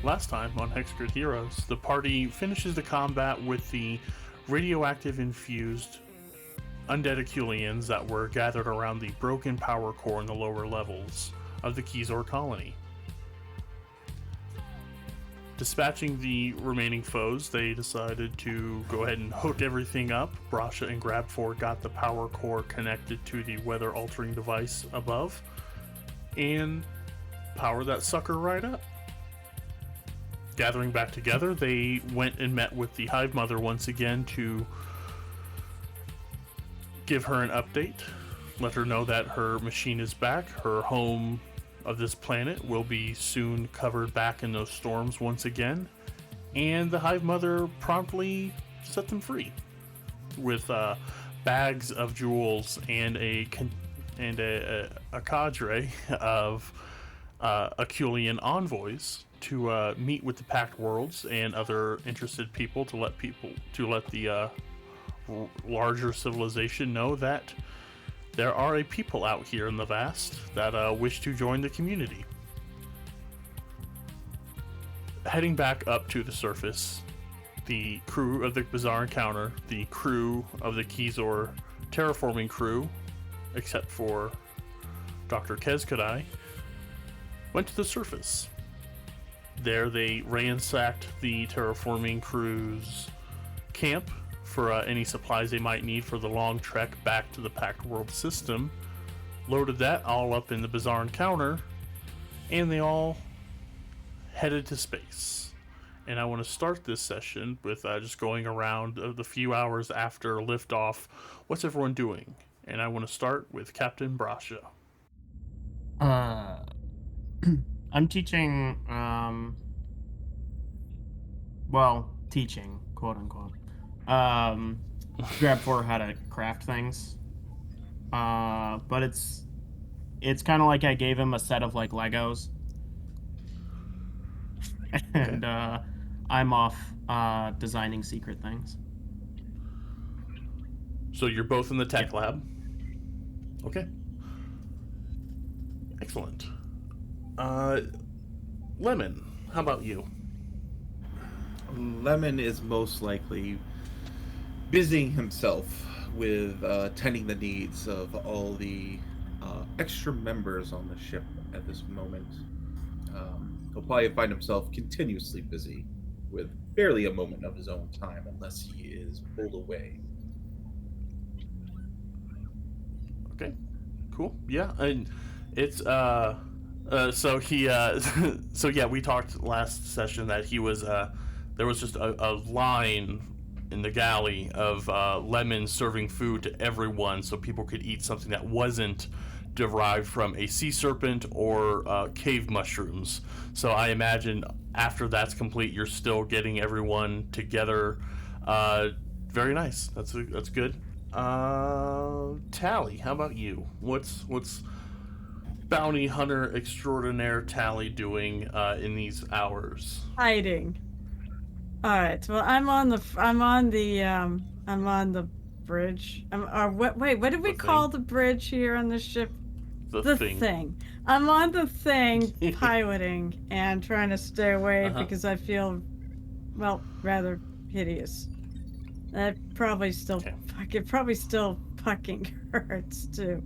Last time on Hexgrid Heroes, the party finishes the combat with the radioactive infused undead Aculians that were gathered around the broken power core in the lower levels of the Keyzor colony. Dispatching the remaining foes, they decided to go ahead and hook everything up. Brasha and Grab4 got the power core connected to the weather altering device above and power that sucker right up. Gathering back together, they went and met with the Hive Mother once again to give her an update, let her know that her machine is back, her home of this planet will be soon covered back in those storms once again, and the Hive Mother promptly set them free with bags of jewels and a cadre of Aculian envoys to meet with the Pact Worlds and other interested people to let the larger civilization know that there are a people out here in the vast that wish to join the community. Heading back up to the surface, the crew of the Bazaar Encounter, the crew of the Keyzor terraforming crew, except for Dr. Kezkadai, went to the surface. There they ransacked the terraforming crew's camp for any supplies they might need for the long trek back to the Pact World system, loaded that all up in the Bazaar Encounter, and they all headed to space. And I want to start this session with just going around the few hours after liftoff. What's everyone doing? And I want to start with Captain Brasha. I'm teaching, teaching, quote unquote. Grab4 how to craft things. But it's kind of like I gave him a set of like Legos. And I'm off designing secret things. So you're both in the tech lab? Okay. Excellent. Lemon, how about you? Lemon is most likely busying himself with tending the needs of all the extra members on the ship at this moment. He'll probably find himself continuously busy with barely a moment of his own time unless he is pulled away. Okay, cool. Yeah, and it's so he so yeah, we talked last session that he was there was just a line in the galley of Lemon serving food to everyone so people could eat something that wasn't derived from a sea serpent or cave mushrooms. So I imagine after that's complete, you're still getting everyone together. Very nice. That's good. Tally, how about you? What's bounty hunter extraordinaire Tally doing in these hours? Hiding. All right. Well, I'm on the bridge. What did we call the bridge here on the ship? The thing. I'm on the thing piloting and trying to stay away because I feel, rather hideous. That probably still fucking hurts too.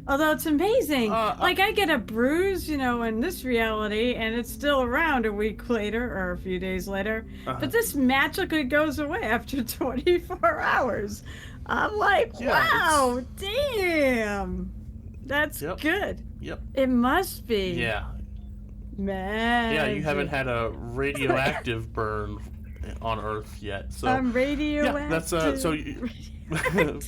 Although it's amazing. I get a bruise, in this reality, and it's still around a week later or a few days later. But this magically goes away after 24 hours. I'm like, wow, damn. That's good. Yep. It must be. Yeah. Man. Yeah, you haven't had a radioactive burn on Earth yet. So I'm radioactive. Yeah, that's so.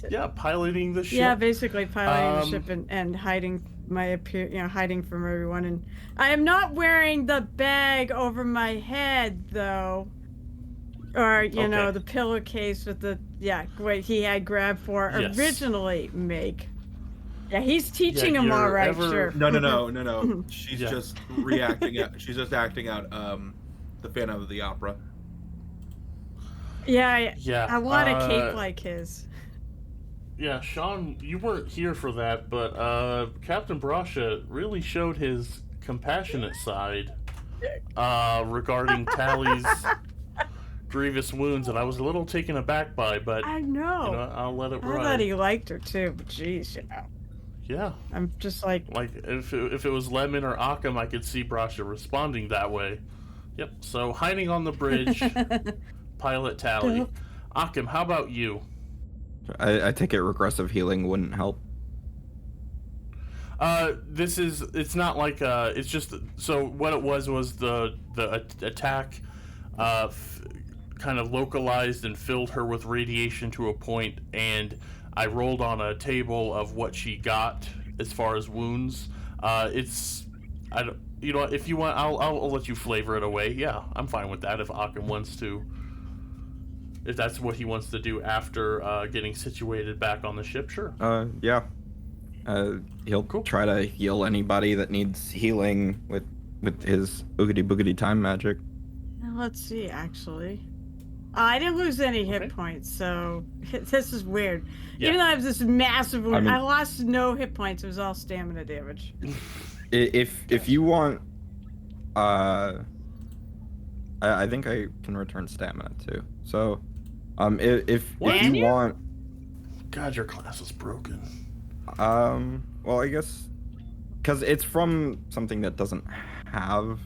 Yeah, piloting the ship. Yeah, basically piloting the ship and hiding hiding from everyone. And I am not wearing the bag over my head though, or the pillowcase with the what he had Grab4 originally make. Yeah, he's teaching him all right. Sure. No. She's just reacting. She's just acting out the Phantom of the Opera. Yeah. I want a cape like his. Yeah, Sean, you weren't here for that, but Captain Brasha really showed his compassionate side regarding Tally's grievous wounds that I was a little taken aback by, but I know. you know, I'll let it I ride. thought he liked her too, but jeez, Yeah. I'm just like if it was Lemon or Occam, I could see Brasha responding that way. Yep. So hiding on the bridge, pilot Tally. Duh. Occam, how about you? I take it regressive healing wouldn't help. It's not like it's just so what it was the attack kind of localized and filled her with radiation to a point, and I rolled on a table of what she got as far as wounds. I don't, you know, if you want, I'll let you flavor it away. Yeah, I'm fine with that if Occam wants to. If that's what he wants to do after getting situated back on the ship, sure. Yeah. He'll try to heal anybody that needs healing with his boogity boogity time magic. let's see. Actually, I didn't lose any hit points, so this is weird. Yeah. Even though I have this massive wound, I mean- I lost no hit points. It was all stamina damage. If you want, I think I can return stamina too. So, if Can you you? want, God, your class is broken. well, I guess, because it's from something that doesn't have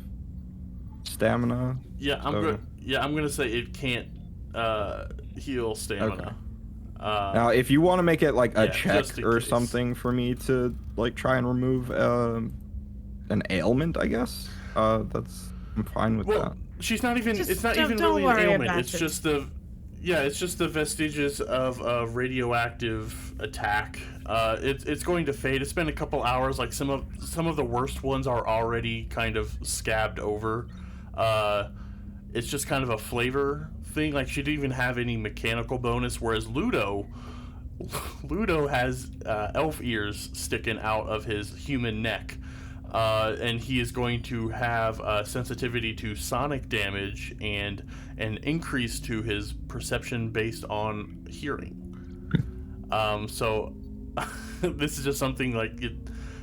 stamina. Yeah, I'm gonna say it can't heal stamina. Okay. Now, if you want to make it like a yeah, check just in or case. something for me to like try and remove an ailment, I guess I'm fine with Well, that. she's not even. Just It's not don't even really an worry ailment. about It's it. just the. Yeah, it's just the vestiges of a radioactive attack. It's going to fade. It's been a couple hours. Like some of the worst ones are already kind of scabbed over. It's just kind of a flavor thing. Like she didn't even have any mechanical bonus, whereas Ludo has elf ears sticking out of his human neck. And he is going to have sensitivity to sonic damage and an increase to his perception based on hearing. So this is just something like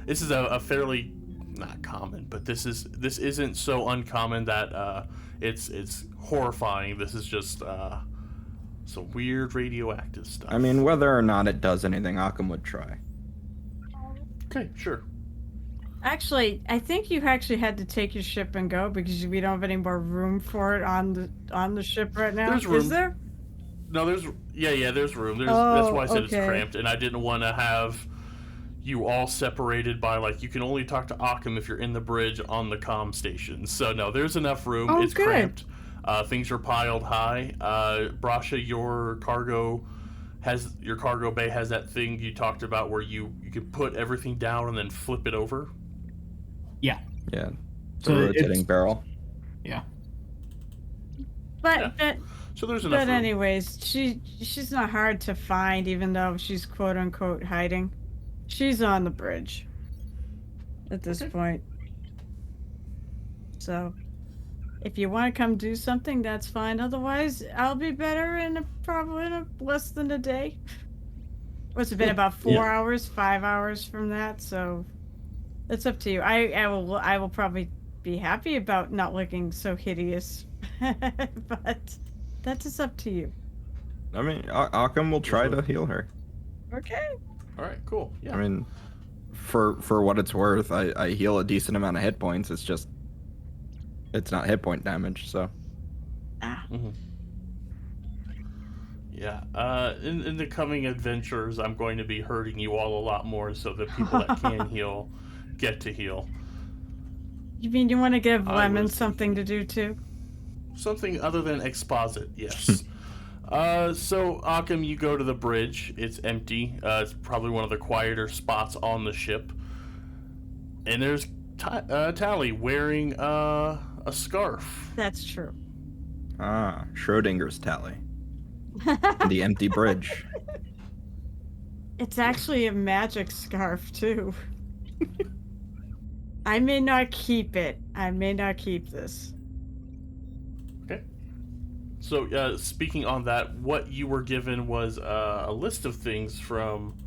this is a fairly not common, but this isn't so uncommon that it's horrifying. This is just some weird radioactive stuff. I mean, whether or not it does anything, Occam would try. Okay, sure. Actually, I think you actually had to take your ship and go because we don't have any more room for it on the ship right now. There's room. Is there? No, there's room. That's Oh, why I said okay. it's cramped, and I didn't want to have you all separated by like you can only talk to Occam if you're in the bridge on the comm station. So no, there's enough room. Oh, It's good. cramped. Things are piled high. Brasha, your cargo bay has that thing you talked about where you could put everything down and then flip it over. Yeah. Yeah. So The rotating it's- barrel. Yeah. But So there's enough but room. anyways, she's not hard to find, even though she's quote unquote hiding. She's on the bridge at this point. So, if you want to come do something, that's fine. Otherwise, I'll be better probably in less than a day. What's it been, about 4 hours, 5 hours from that? So, it's up to you. I will probably be happy about not looking so hideous, but that is up to you. I mean, Occam will try to heal her. Okay. All right, cool. Yeah. I mean, for what it's worth, I heal a decent amount of hit points. It's just, it's not hit point damage, so. Mm-hmm. Yeah. In the coming adventures, I'm going to be hurting you all a lot more, so the people that can heal get to heal. You mean you want to give I Lemon was something to do too? Something other than exposit, yes. So Occam, you go to the bridge. It's empty. It's probably one of the quieter spots on the ship. And there's Tally wearing a scarf. That's true. Ah, Schrodinger's tally. The empty bridge. It's actually a magic scarf too. I may not keep it. I may not keep this. Okay. So speaking on that, what you were given was a list of things from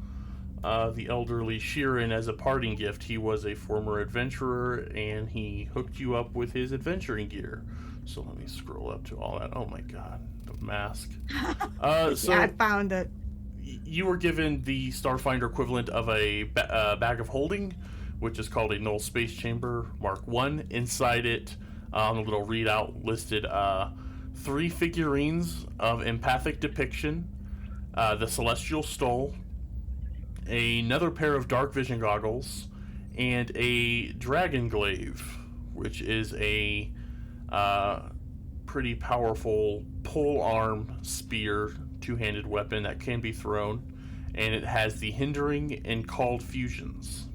the elderly Sheeran as a parting gift. He was a former adventurer, and he hooked you up with his adventuring gear. So let me scroll up to all that. Oh my god, the mask. So Yeah, I found it. you were given the Starfinder equivalent of a bag of holding, which is called a Null Space Chamber Mark 1. Inside it, on the little readout, listed 3 figurines of empathic depiction, the Celestial Stole, another pair of dark vision goggles, and a Dragon Glaive, which is a pretty powerful pole arm spear, 2-handed weapon that can be thrown, and it has the hindering and called fusions.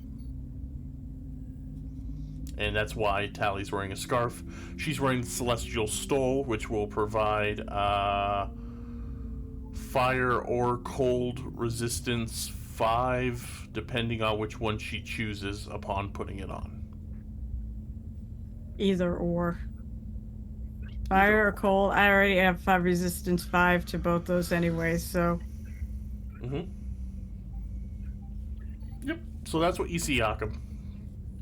And that's why Tally's wearing a scarf. She's wearing the Celestial Stole, which will provide fire or cold resistance 5, depending on which one she chooses upon putting it on. Either or. Fire or cold. I already have 5 resistance 5 to both those anyway, so. Yep. So that's what you see, Akam.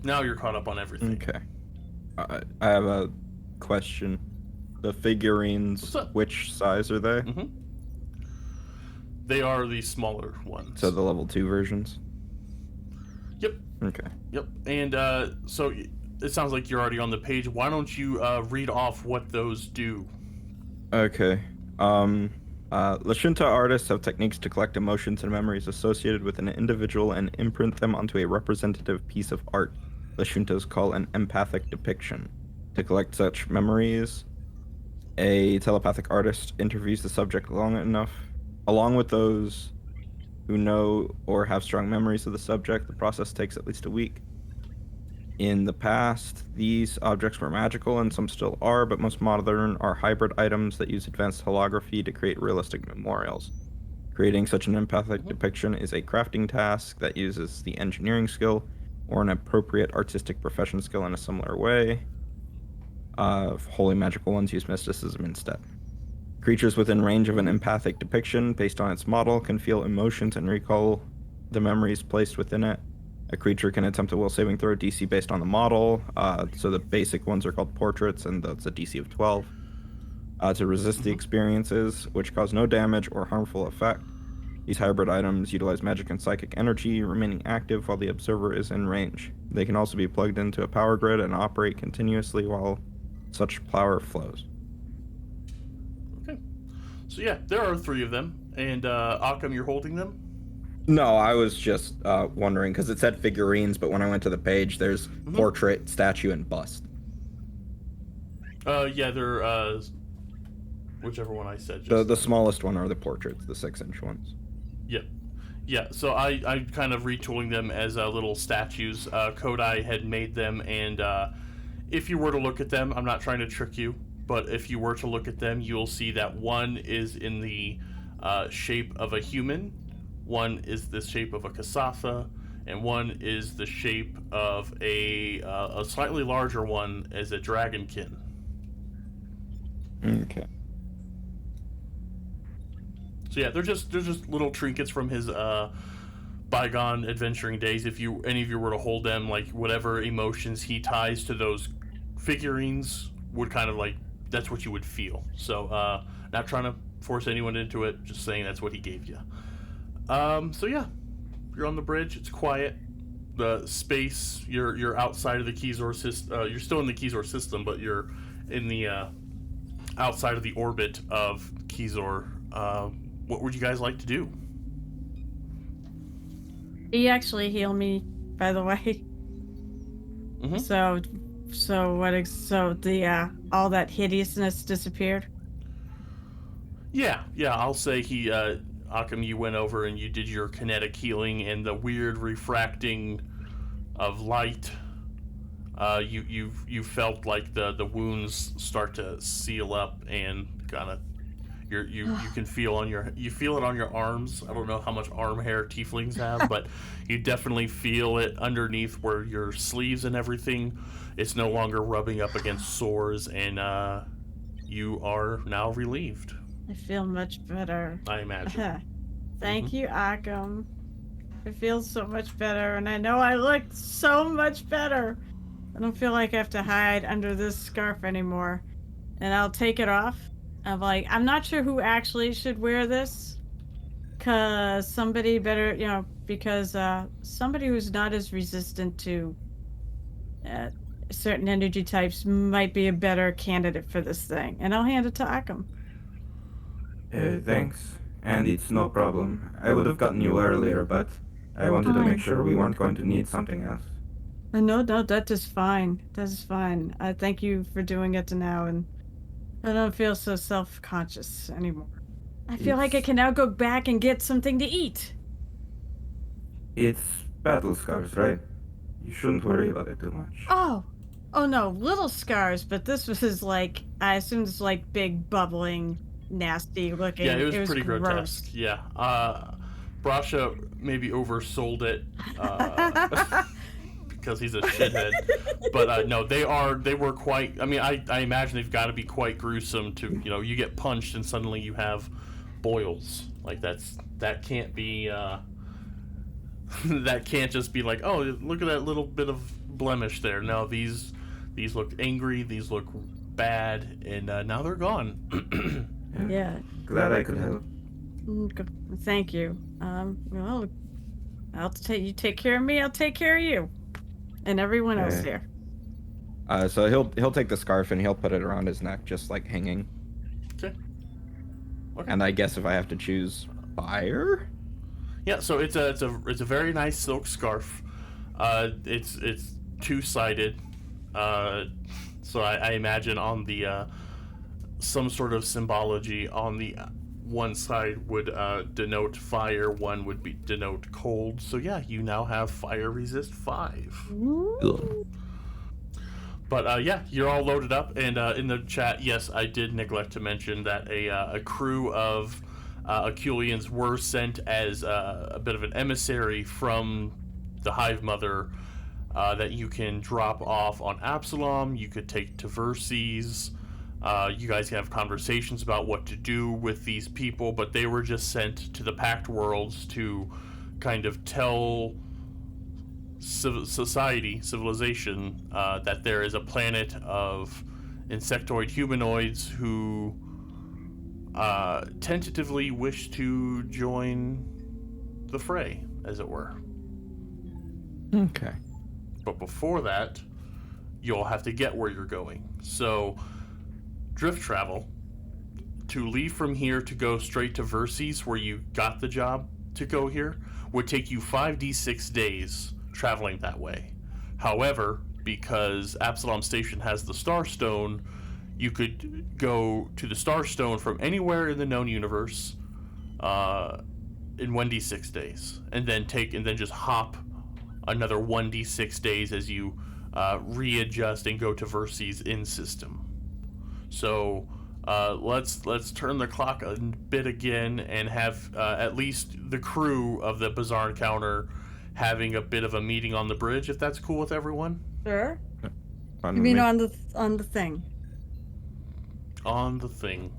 Now you're caught up on everything. Okay. I have a question. The figurines, which size are they? They are the smaller ones. So the level 2 versions? Yep. Okay. Yep. And so it sounds like you're already on the page. Why don't you read off what those do? Okay. Lashunta artists have techniques to collect emotions and memories associated with an individual and imprint them onto a representative piece of art. Lashuntas call an empathic depiction. To collect such memories, a telepathic artist interviews the subject along with those who know or have strong memories of the subject. The process takes at least a week. In the past, these objects were magical, and some still are, but most modern are hybrid items that use advanced holography to create realistic memorials. Creating such an empathic depiction is a crafting task that uses the engineering skill or an appropriate artistic profession skill in a similar way. Holy magical ones use mysticism instead. Creatures within range of an empathic depiction based on its model can feel emotions and recall the memories placed within it. A creature can attempt a will saving throw DC based on the model. So the basic ones are called portraits, and that's a DC of 12. To resist the experiences, which cause no damage or harmful effect. These hybrid items utilize magic and psychic energy, remaining active while the observer is in range. They can also be plugged into a power grid and operate continuously while such power flows. Okay. So yeah, there are 3 of them. And Akam, you're holding them? No, I was just wondering, because it said figurines, but when I went to the page, there's portrait, statue, and bust. Yeah, they're whichever one I said. Just The smallest one are the portraits, the 6-inch ones. Yep. Yeah, so I kind of retooling them as little statues. Kodai had made them, and if you were to look at them, I'm not trying to trick you, but if you were to look at them, you'll see that one is in the shape of a human, one is the shape of a Kasatha, and one is the shape of a slightly larger one as a dragonkin. Okay. So yeah, they're just little trinkets from his bygone adventuring days. If any of you were to hold them, like whatever emotions he ties to those figurines would kind of like, that's what you would feel. So not trying to force anyone into it, just saying that's what he gave you. So yeah, you're on the bridge. It's quiet. The space, you're outside of the Keyzor system. You're still in the Keyzor system, but you're in the outside of the orbit of Keyzor. What would you guys like to do? He actually healed me, by the way. So the all that hideousness disappeared. Yeah. I'll say he, Akam, you went over and you did your kinetic healing, and the weird refracting of light. You felt like the wounds start to seal up and kind of. You can feel it on your arms. I don't know how much arm hair tieflings have, but you definitely feel it underneath where your sleeves and everything. It's no longer rubbing up against sores, and you are now relieved. I feel much better. I imagine. Thank you, Akam. It feels so much better, and I know I look so much better. I don't feel like I have to hide under this scarf anymore. And I'll take it off. I'm not sure who actually should wear this. Because somebody better, because somebody who's not as resistant to certain energy types might be a better candidate for this thing. And I'll hand it to Akam. Thanks. And it's no problem. I would have gotten you earlier, but I wanted to make sure we weren't going to need something else. No, that is fine. That is fine. I thank you for doing it now, and I don't feel so self-conscious anymore. I feel like I can now go back and get something to eat. It's battle scars, right? You shouldn't worry about it too much. Oh no, little scars, but this was like, I assume it's like big, bubbling, nasty looking. Yeah, it was pretty gross. grotesque. Yeah. Brasha maybe oversold it because he's a shithead. But no, they were quite, I mean, I imagine they've got to be quite gruesome to, you get punched and suddenly you have boils. Like that can't be, that can't just be like, oh, look at that little bit of blemish there. No, these look angry, these look bad, and now they're gone. Yeah. Glad I could help. Thank you. Well, you take care of me, I'll take care of you. And everyone else here. So he'll take the scarf and he'll put it around his neck, just like hanging. Okay. And I guess if I have to choose fire. Yeah, so it's a very nice silk scarf. It's two-sided. So I imagine on the some sort of symbology on the one side would denote fire, one would denote cold. So yeah, you now have fire resist 5. Ugh. But yeah, you're all loaded up, and in the chat, yes, I did neglect to mention that a crew of Aculians were sent as a bit of an emissary from the Hive Mother that you can drop off on Absalom. You could take to Verces. You guys can have conversations about what to do with these people, but they were just sent to the Pact Worlds to kind of tell civilization that there is a planet of insectoid humanoids who tentatively wish to join the fray, as it were. Okay. But before that, you'll have to get where you're going. So, drift travel, to leave from here to go straight to Verces, where you got the job to go here, would take you 5d6 days traveling that way. However, because Absalom Station has the Starstone, you could go to the Starstone from anywhere in the known universe in 1d6 days, and then just hop another 1d6 days as you readjust and go to Verces in system. So let's turn the clock a bit again and have at least the crew of the Bazaar Encounter having a bit of a meeting on the bridge, if that's cool with everyone. Sure. Fine You with mean me. on the thing? On the thing.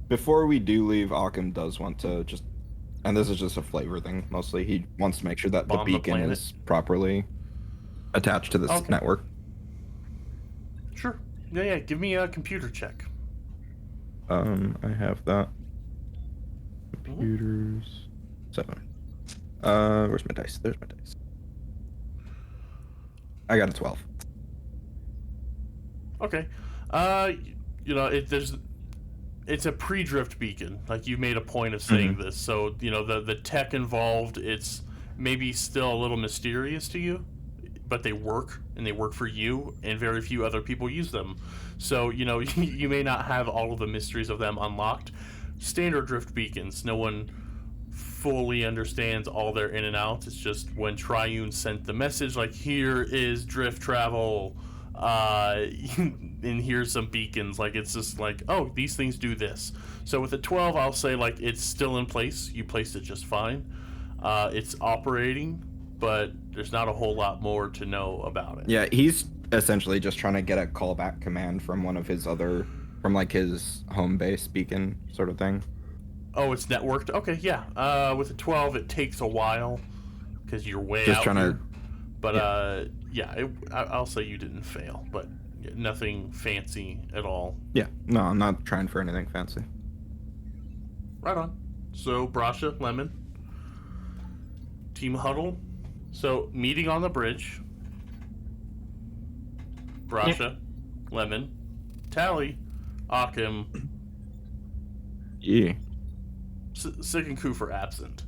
Before we do leave, Occam does want to just, and this is just a flavor thing mostly, he wants to make sure that the Bomb the beacon planet. is properly attached to this Okay. network. Sure. Yeah, give me a computer check. I have that. Computers. 7. Where's my dice? There's my dice. I got a 12. Okay. It's a pre-drift beacon. Like, you made a point of saying this. So, the tech involved, it's maybe still a little mysterious to you, but they work, and they work for you, and very few other people use them. So, you may not have all of the mysteries of them unlocked. Standard drift beacons, no one fully understands all their in and outs. It's just when Triune sent the message, like, here is drift travel, and here's some beacons, like, it's just like, oh, these things do this. So with the 12, I'll say, like, it's still in place. You placed it just fine. It's operating, but there's not a whole lot more to know about it. Yeah, he's essentially just trying to get a callback command from one of his other, from like his home base beacon sort of thing. Oh, it's networked? Okay, yeah. With a 12, it takes a while because you're way Just out trying here. to. But, I'll say you didn't fail, but nothing fancy at all. Yeah, no, I'm not trying for anything fancy. Right on. So, Brasha, Lemon, Team Huddle. So, meeting on the bridge. Brasha, Lemon, Tally, Akim, Yeah. Sick and Ku for absent.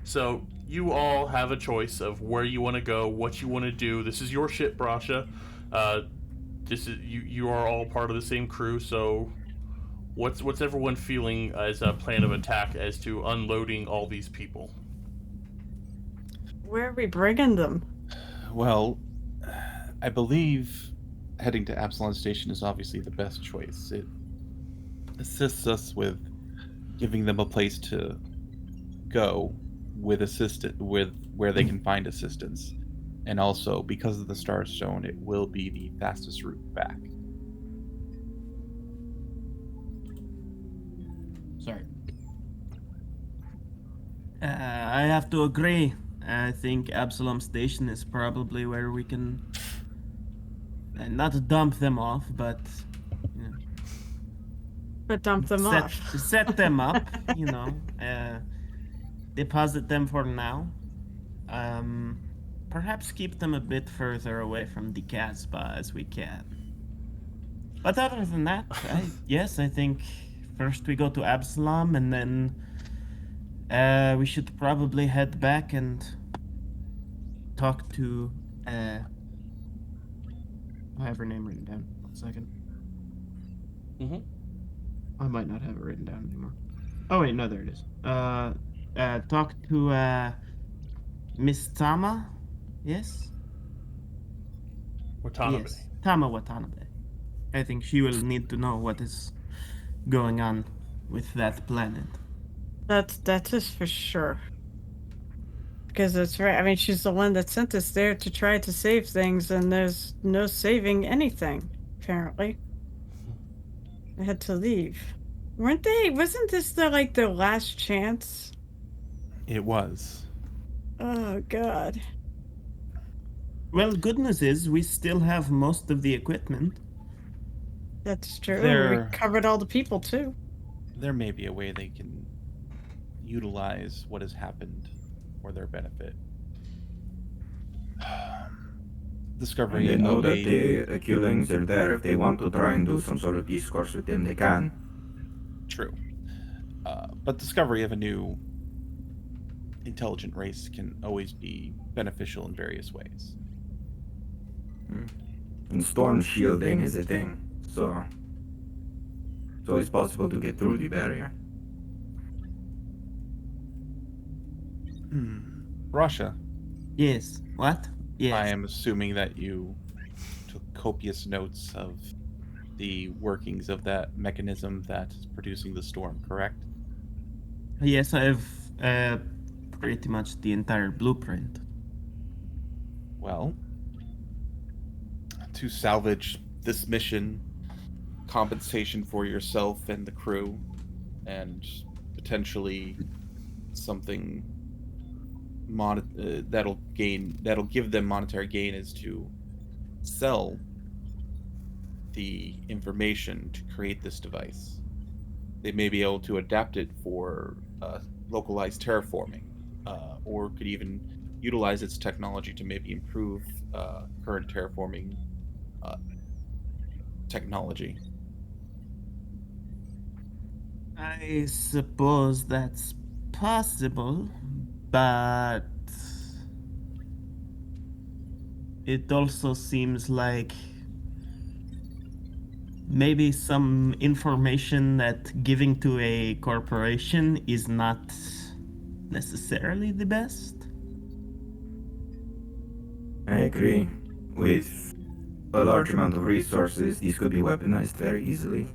So, you all have a choice of where you want to go, what you want to do. This is your ship, Brasha. This is you are all part of the same crew, so what's everyone feeling as a plan of attack as to unloading all these people? Where are we bringing them? Well, I believe heading to Absalom Station is obviously the best choice. It assists us with giving them a place to go with where they can find assistance. And also, because of the Star Stone, it will be the fastest route back. Sorry. I have to agree. I think Absalom Station is probably where we can not dump them off, but But dump them off. set them up. Deposit them for now. Perhaps keep them a bit further away from the Casbah as we can. But other than that, I think first we go to Absalom, and then we should probably head back and talk to I have her name written down. 1 second. Mm-hmm. I might not have it written down anymore. Oh wait, no, there it is. Talk to Miss Tama. Yes. Watanabe. Yes, Tama Watanabe. I think she will need to know what is going on with that planet. That is for sure. Because that's right. I mean, she's the one that sent us there to try to save things, and there's no saving anything, apparently. I had to leave. Wasn't this their last chance? It was. Oh, God. Well, good news is we still have most of the equipment. That's true. There- We covered all the people, too. There may be a way they can utilize what has happened for their benefit. Discovery They know of that a the killings are there. If they want to try and do some sort of discourse with them, they can. true, but discovery of a new intelligent race can always be beneficial in various ways. And storm shielding is a thing, so it's always possible to get through the barrier. Russia, Yes. What? Yes. I am assuming that you took copious notes of the workings of that mechanism that is producing the storm, correct? Yes, I have pretty much the entire blueprint. Well, to salvage this mission, compensation for yourself and the crew, and potentially something that'll give them monetary gain is to sell the information to create this device. They may be able to adapt it for localized terraforming, or could even utilize its technology to maybe improve current terraforming technology. I suppose that's possible, but it also seems like maybe some information that giving to a corporation is not necessarily the best. I agree. With a large amount of resources, these could be weaponized very easily.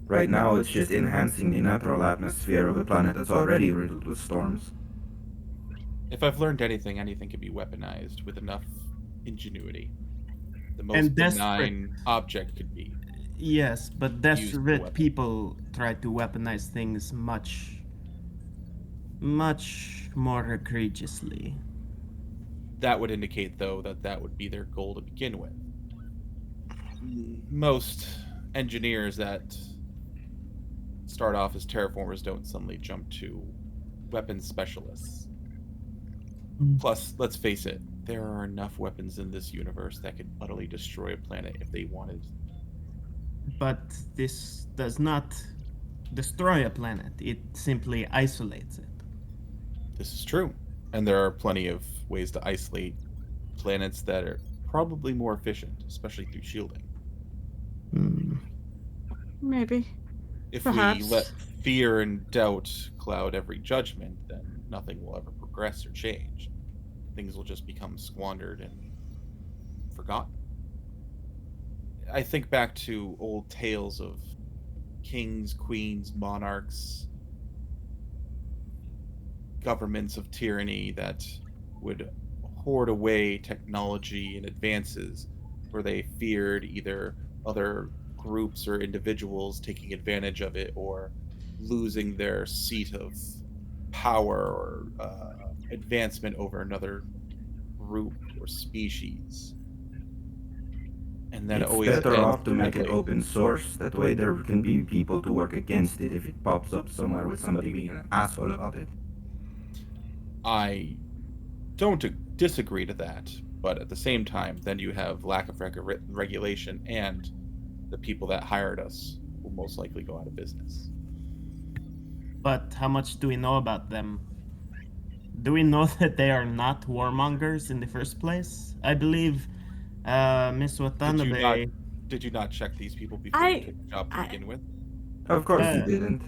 Right now, it's just enhancing the natural atmosphere of a planet that's already riddled with storms. If I've learned anything can be weaponized with enough ingenuity. The most And benign object could be. Yes, but Use the desperate weapon. people try to weaponize things much much more egregiously. That would indicate, though, that that would be their goal to begin with. Most engineers that start off as terraformers don't suddenly jump to weapons specialists. Plus, let's face it, there are enough weapons in this universe that could utterly destroy a planet if they wanted. But this does not destroy a planet, it simply isolates it. This is true. And there are plenty of ways to isolate planets that are probably more efficient, especially through shielding. Maybe. If Perhaps. we let fear and doubt cloud every judgment, then nothing will ever progress or change. Things will just become squandered and forgotten. I think back to old tales of kings, queens, monarchs, governments of tyranny that would hoard away technology and advances where they feared either other groups or individuals taking advantage of it or losing their seat of power or advancement over another group or species. And then It's it always better ends off to make it badly. open source. That way there can be people to work against it if it pops up somewhere with somebody being an asshole about it. I don't disagree to that, but at the same time, then you have lack of regulation, and the people that hired us will most likely go out of business. But how much do we know about them? Do we know that they are not warmongers in the first place? I believe Miss Watanabe... Did you not check these people before you took the job to begin with? Of course you Uh, didn't.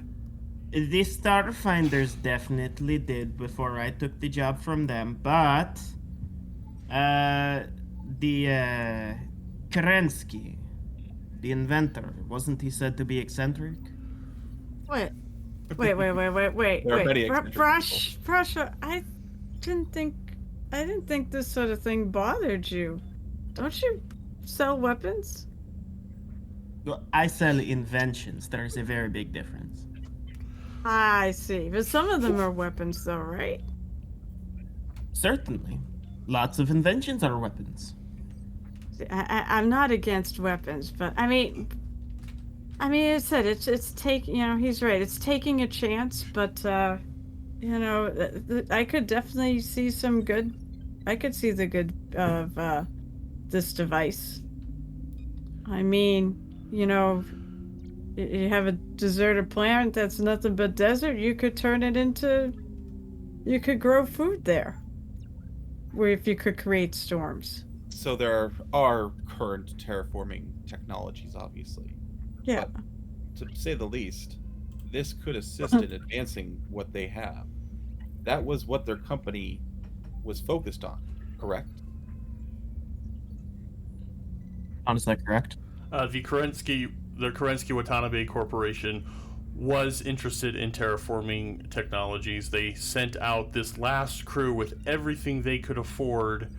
The Starfinders definitely did before I took the job from them, but the Kerensky, the inventor, wasn't he said to be eccentric? Wait. There are many eccentric Brasha, I didn't think this sort of thing bothered you. Don't you sell weapons? Well, I sell inventions. There's a very big difference. I see. But some of them are weapons though, right? Certainly. Lots of inventions are weapons. I'm not against weapons, but I mean, I said it's taking. He's right. It's taking a chance, but I could definitely see some good. I could see the good of this device. I mean, you have a deserted planet that's nothing but desert. You could turn it into. You could grow food there. Where if you could create storms. So there are current terraforming technologies, obviously. Yeah. But to say the least, this could assist in advancing what they have. That was what their company was focused on, correct? Is that correct? The Kerensky Watanabe Corporation was interested in terraforming technologies. They sent out this last crew with everything they could afford,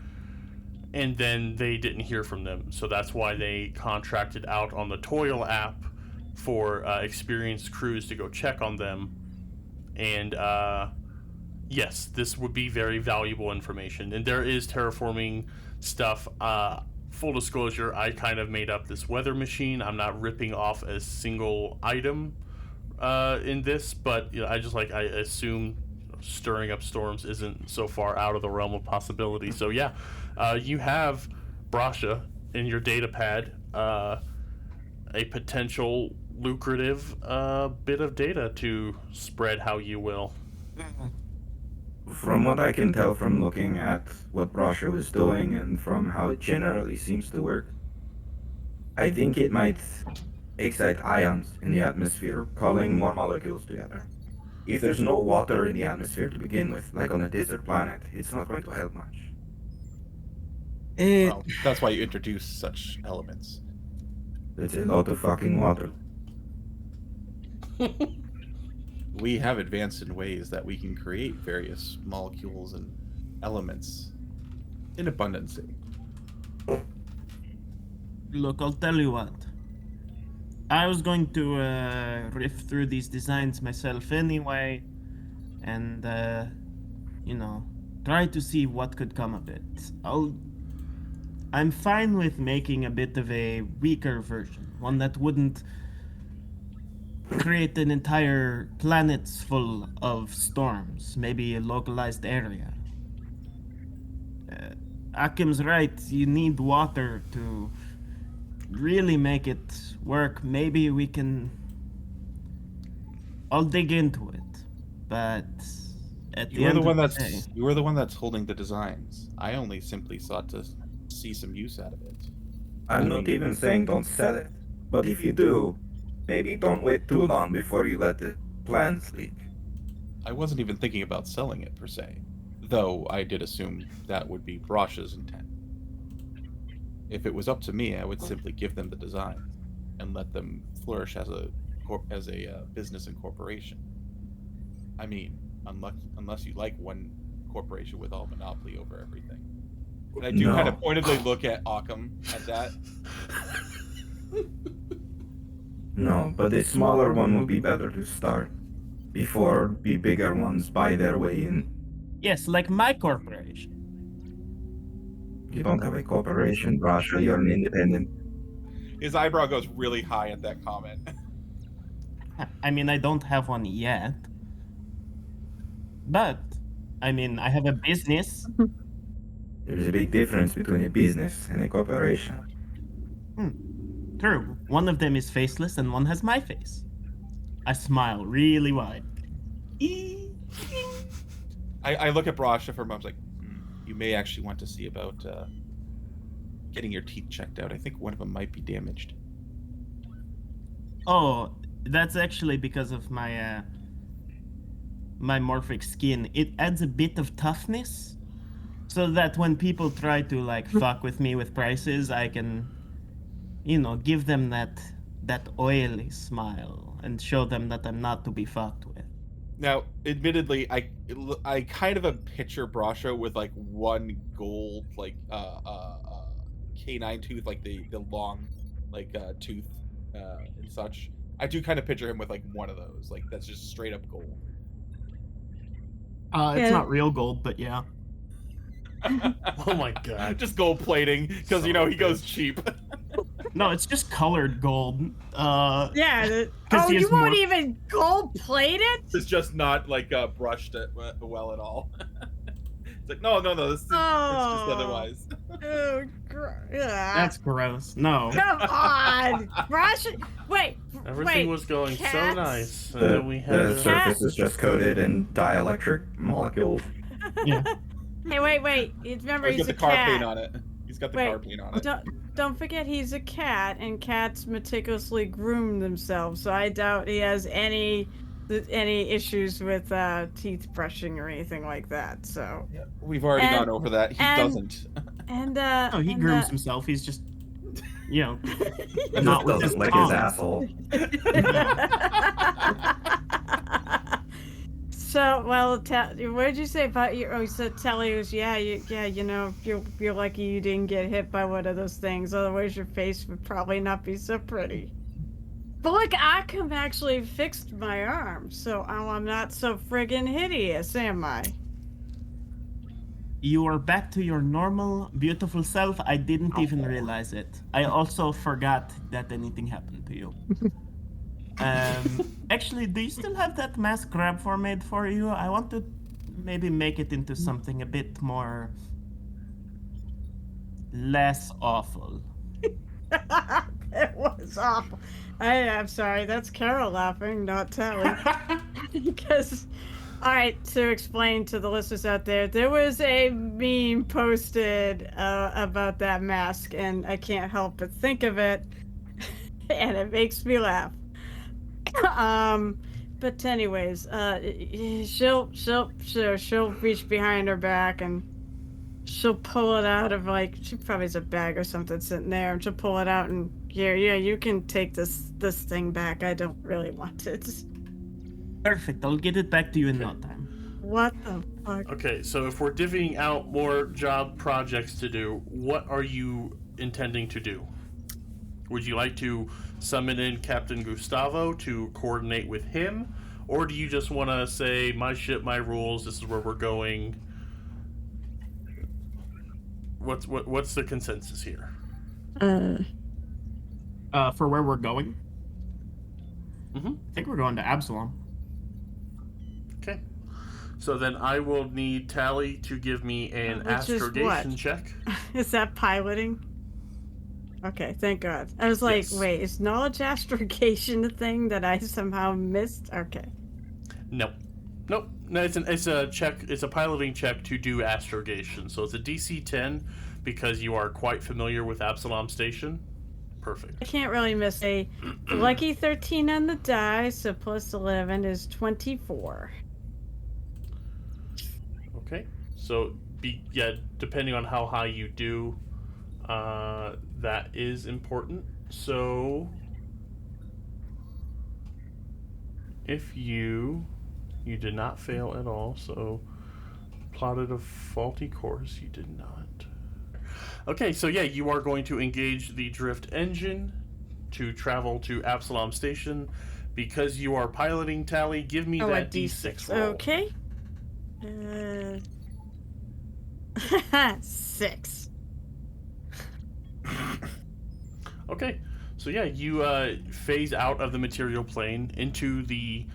and then they didn't hear from them. So that's why they contracted out on the Toil app for experienced crews to go check on them. And yes, this would be very valuable information. And there is terraforming stuff. Full disclosure, I kind of made up this weather machine. I'm not ripping off a single item in this, but I assume stirring up storms isn't so far out of the realm of possibility. So yeah, you have Brasha in your data pad, a potential lucrative bit of data to spread how you will. From what I can tell from looking at what Brasha was doing and from how it generally seems to work, I think it might excite ions in the atmosphere, calling more molecules together. If there's no water in the atmosphere to begin with, like on a desert planet, it's not going to help much. Well, that's why you introduce such elements. It's a lot of fucking water. We have advanced in ways that we can create various molecules and elements in abundance. Look, I'll tell you what. I was going to riff through these designs myself anyway, and try to see what could come of it. I'm fine with making a bit of a weaker version, one that wouldn't create an entire planets full of storms, maybe a localized area. Akim's right, you need water to really make it work. Maybe we can... I'll dig into it, but at the You were end the one of the day... that's you were the one that's holding the designs. I only simply sought to see some use out of it. I'm not even saying don't sell it, but if you do, maybe don't wait too long before you let the plans leak. I wasn't even thinking about selling it per se, though I did assume that would be Brosh's intent. If it was up to me, I would simply give them the design and let them flourish as a business and corporation. I mean, unless you like one corporation with all monopoly over everything. And I do kind of pointedly look at Occam at that. No, but a smaller one would be better to start, before the bigger ones buy their way in. Yes, like my corporation. You don't have a corporation, Brasha, you're an independent. His eyebrow goes really high at that comment. I mean, I don't have one yet. But, I mean, I have a business. There's a big difference between a business and a corporation. True. One of them is faceless and one has my face. I smile really wide. I look at Brasha for a moment, like, you may actually want to see about getting your teeth checked out. I think one of them might be damaged. Oh, that's actually because of my my morphic skin. It adds a bit of toughness, so that when people try to like fuck with me with prices, I can, give them that oily smile and show them that I'm not to be fucked with. Now, admittedly, I kind of picture Brasha with like one gold like canine tooth, like the long like tooth and such. I do kind of picture him with like one of those, like that's just straight up gold. It's not real gold, but yeah. Oh my god. Just gold plating, because he goes cheap. No, it's just colored gold. Yeah. Because he you has won't more- even gold plate it? It's just not like brushed well at all. It's like no, this is, it's just otherwise. Oh, That's gross. No. come on, brush it. Wait, Everything was going so cats? nice. And The, then we had the surface is just coated in dielectric molecules. Yeah. Hey, wait. Remember, He's he's got a the car cat. paint on it. He's got the car paint on it. Don't forget he's a cat, and cats meticulously groom themselves. So I doubt he has any issues with teeth brushing or anything like that. So. Yeah, we've already gone over that. He doesn't. And No, he grooms himself. He's just, He not just with his doesn't lick tongue. his asshole. So, well, what did you say about your? Oh, you said Telly was you're lucky you didn't get hit by one of those things. Otherwise, your face would probably not be so pretty. But look, Occam actually fixed my arm, so I'm not so friggin' hideous, am I? You are back to your normal, beautiful self. I didn't even realize it. I also forgot that anything happened to you. Actually, do you still have that mask grab for made for you? I want to maybe make it into something a bit more... less awful. It was awful. I'm sorry, that's Carol laughing, not Telly. Because... Alright, to explain to the listeners out there, there was a meme posted about that mask, and I can't help but think of it, and it makes me laugh. But anyways, she'll reach behind her back and she'll pull it out of she probably has a bag or something sitting there, and she'll pull it out and yeah, you can take this thing back. I don't really want it. Perfect, I'll get it back to you in no time. What the fuck? Okay, so if we're divvying out more job projects to do, what are you intending to do? Would you like to summon in Captain Gustavo to coordinate with him? Or do you just want to say, my ship, my rules, this is where we're going? What's the consensus here? For where we're going? Mm-hmm. I think we're going to Absalom. Okay. So then I will need Tally to give me an Which is astrogation what? check. Is that piloting? Okay, thank God. I was like, Yes. wait, is knowledge astrogation a thing that I somehow missed? Okay. Nope. No, it's a check. It's a piloting check to do astrogation. So it's a DC 10 because you are quite familiar with Absalom Station. Perfect. I can't really miss a lucky 13 on the die, so plus 11 is 24. Okay. So depending on how high you do, that is important. So if you did not fail at all, so plotted a faulty course, you did not. Okay, so yeah, you are going to engage the drift engine to travel to Absalom Station. Because you are piloting, Tally, give me that D6 roll. Okay. 6. Okay, so yeah, you phase out of the material plane into the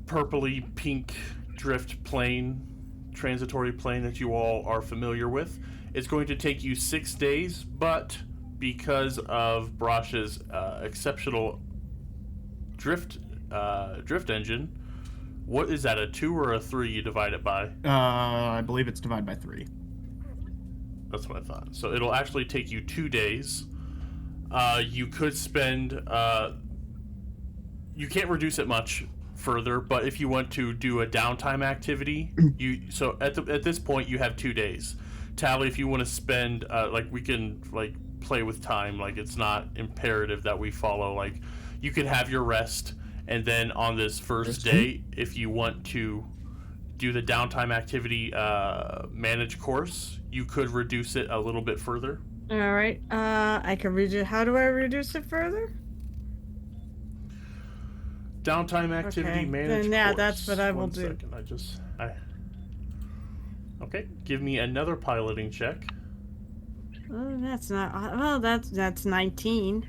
purpley pink drift plane, transitory plane that you all are familiar with. It's going to take you 6 days, but because of Brosh's exceptional drift engine, what is that, a 2 or a 3 you divide it by? I believe it's divided by 3. That's what I thought. So it'll actually take you 2 days. You could spend... you can't reduce it much further, but if you want to do a downtime activity, so at this point you have 2 days. Tally, if you want to spend, we can, play with time. It's not imperative that we follow. You could have your rest, and then on this first day, if you want to do the downtime activity manage course, you could reduce it a little bit further. All right. I can reduce. How do I reduce it further? Downtime activity Okay, manage then, yeah, course. that's what I will One do. second, Okay, give me another piloting check. Oh, that's not. Well, that's 19.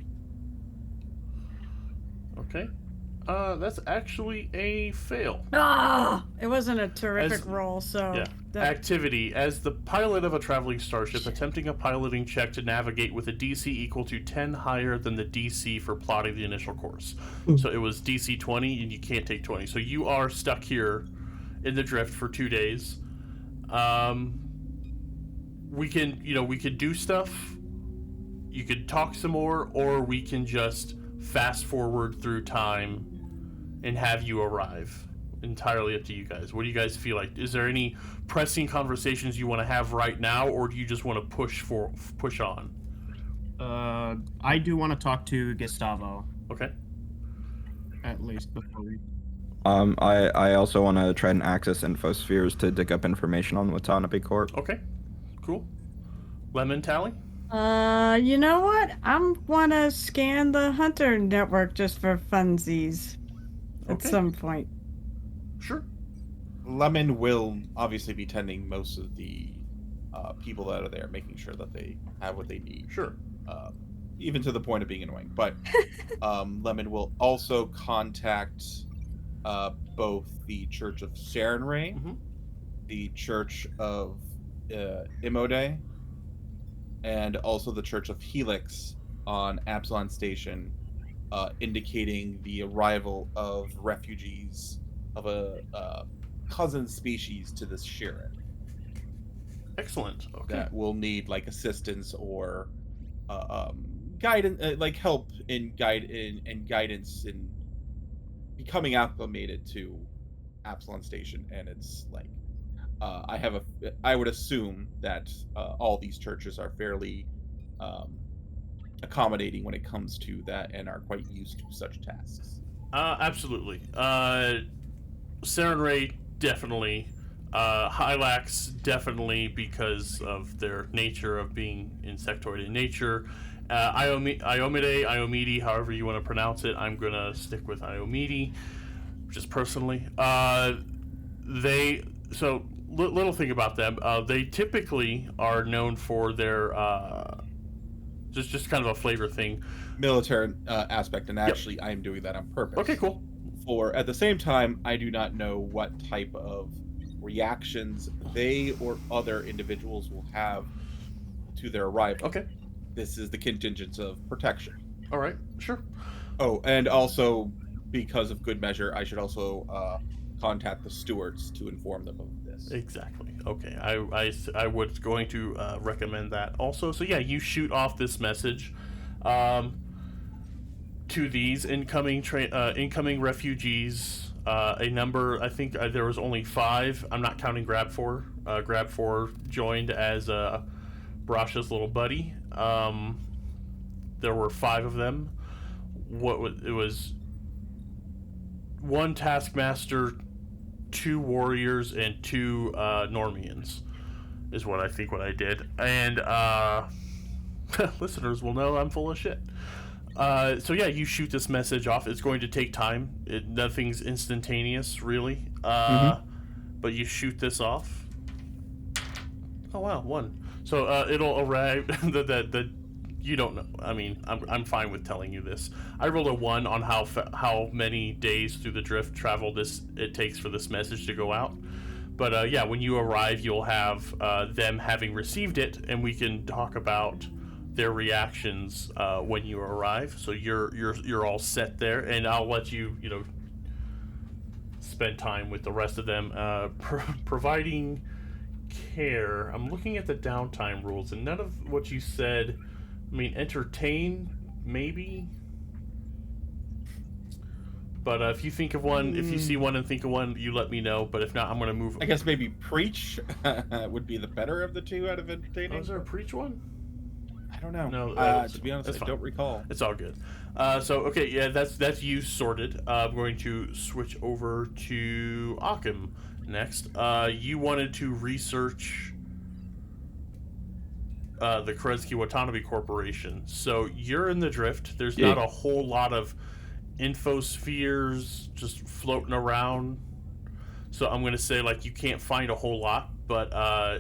Okay. That's actually a fail. Ah, it wasn't a terrific As- roll, so. Yeah. Activity. As the pilot of a traveling starship attempting a piloting check to navigate with a DC equal to 10 higher than the DC for plotting the initial course. So it was DC 20 and you can't take 20. So you are stuck here in the drift for 2 days. We could do stuff. You could talk some more, or we can just fast forward through time and have you arrive. Entirely up to you guys. What do you guys feel like? Is there any pressing conversations you want to have right now, or do you just want to push on? I do want to talk to Gustavo, Okay. at least before we... I also want to try and access infospheres to dig up information on Watanabe Corp. Okay. Cool. Lemon Tally? You know what? I'm wanna scan the Hunter network just for funsies. At Okay. some point. Sure. Lemon will obviously be tending most of the people that are there, making sure that they have what they need. Sure. Even to the point of being annoying. But Lemon will also contact both the Church of Sharonray, Mhm. the Church of Imode, and also the Church of Helix on Absalom Station, indicating the arrival of refugees of a cousin species to this Shirin Excellent. Okay. that will need assistance or guidance, help in guidance in becoming acclimated to Absalom Station. And it's I would assume that all these churches are fairly accommodating when it comes to that and are quite used to such tasks. Absolutely. Serenray, definitely. Hylax, definitely, because of their nature of being insectoid in nature. Iomide, however you want to pronounce it. I'm going to stick with Iomide, just personally. Little thing about them, they typically are known for their, just kind of a flavor thing. Military aspect, and actually I am doing that on purpose. Okay, cool. For, at the same time, I do not know what type of reactions they or other individuals will have to their arrival. Okay. This is the contingents of protection. All right, sure. Oh, and also, because of good measure, I should also contact the stewards to inform them of this. Exactly. Okay. I was going to recommend that also. So yeah, you shoot off this message to these incoming refugees. A number, I think there was only 5. I'm not counting Grab 4. Grab 4 joined as Brasha's little buddy. There were 5 of them. It was 1 Taskmaster, 2 Warriors, and 2 Normians, is what I think what I did. And listeners will know I'm full of shit. So yeah, you shoot this message off. It's going to take time. Nothing's instantaneous, really. But you shoot this off. Oh wow, 1. So it'll arrive. You don't know. I mean, I'm fine with telling you this. I rolled a 1 on how many days through the drift travel it takes for this message to go out. But yeah, when you arrive, you'll have them having received it, and we can talk about their reactions when you arrive. So you're all set there, and I'll let you spend time with the rest of them. Providing care. I'm looking at the downtime rules, and none of what you said. I mean, entertain maybe. But if you think of one, if you see one and think of one, you let me know. But if not, I'm going to move. I guess maybe preach would be the better of the 2 out of entertaining. Oh, is there a preach one? I don't know. No, to be honest, I fine. don't recall. It's all good. So okay, yeah, that's you sorted. I'm going to switch over to Occam next. You wanted to research the Kerensky Watanabe Corporation. So you're in the drift. There's not a whole lot of infospheres just floating around. So I'm going to say, you can't find a whole lot. But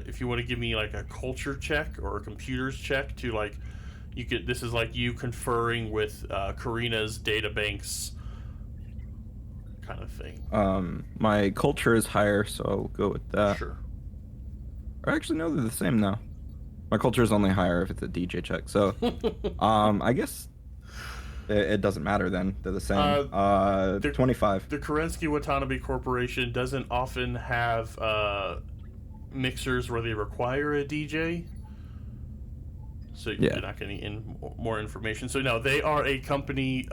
if you want to give me, a culture check or a computers check to, you could... This is, you conferring with Karina's databanks kind of thing. My culture is higher, so I'll go with that. Sure. Or actually, no, they're the same now. My culture is only higher if it's a DJ check. So, I guess it doesn't matter then. They're the same. 25. The Kerensky Watanabe Corporation doesn't often have mixers where they require a DJ. So you're not getting more information. So no, they are a company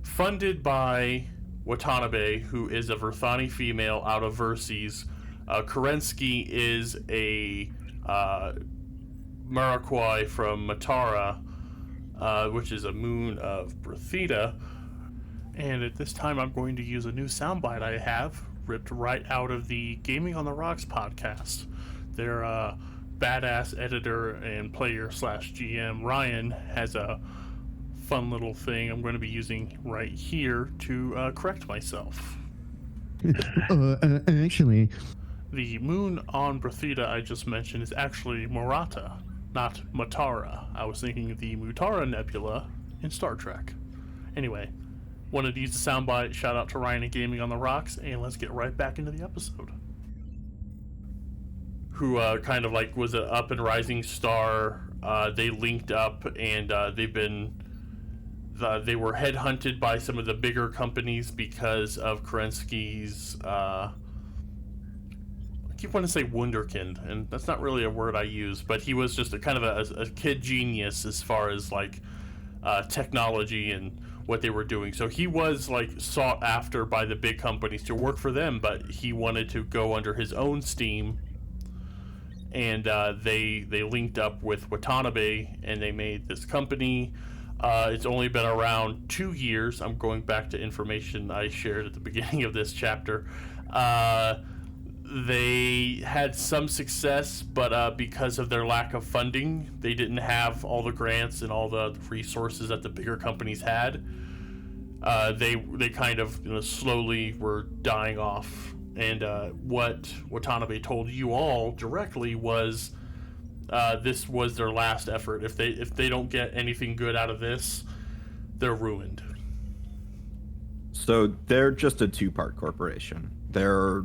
funded by Watanabe, who is a Verthani female out of Verces. Kerensky is a Maraquai from Matara, which is a moon of Brethita. And at this time, I'm going to use a new soundbite I have, ripped right out of the Gaming on the Rocks podcast. Their badass editor and player / GM, Ryan, has a fun little thing I'm going to be using right here to correct myself. Actually... The moon on Brethita I just mentioned is actually Morata, not Matara. I was thinking of the Mutara Nebula in Star Trek. Anyway, wanted to use the soundbite. Shout out to Ryan and Gaming on the Rocks, and let's get right back into the episode. Who kind of was an up and rising star. They linked up, and they were headhunted by some of the bigger companies because of Kerensky's. I keep wanting to say wunderkind, and that's not really a word I use, but he was just a kind of a kid genius as far as technology and what they were doing. So he was sought after by the big companies to work for them, but he wanted to go under his own steam. And they linked up with Watanabe, and they made this company. It's only been around 2 years. I'm going back to information I shared at the beginning of this chapter. they had some success, but because of their lack of funding, they didn't have all the grants and all the resources that the bigger companies had. They kind of slowly were dying off. And what Watanabe told you all directly was this was their last effort. If they don't get anything good out of this, they're ruined. So they're just a two-part corporation. They're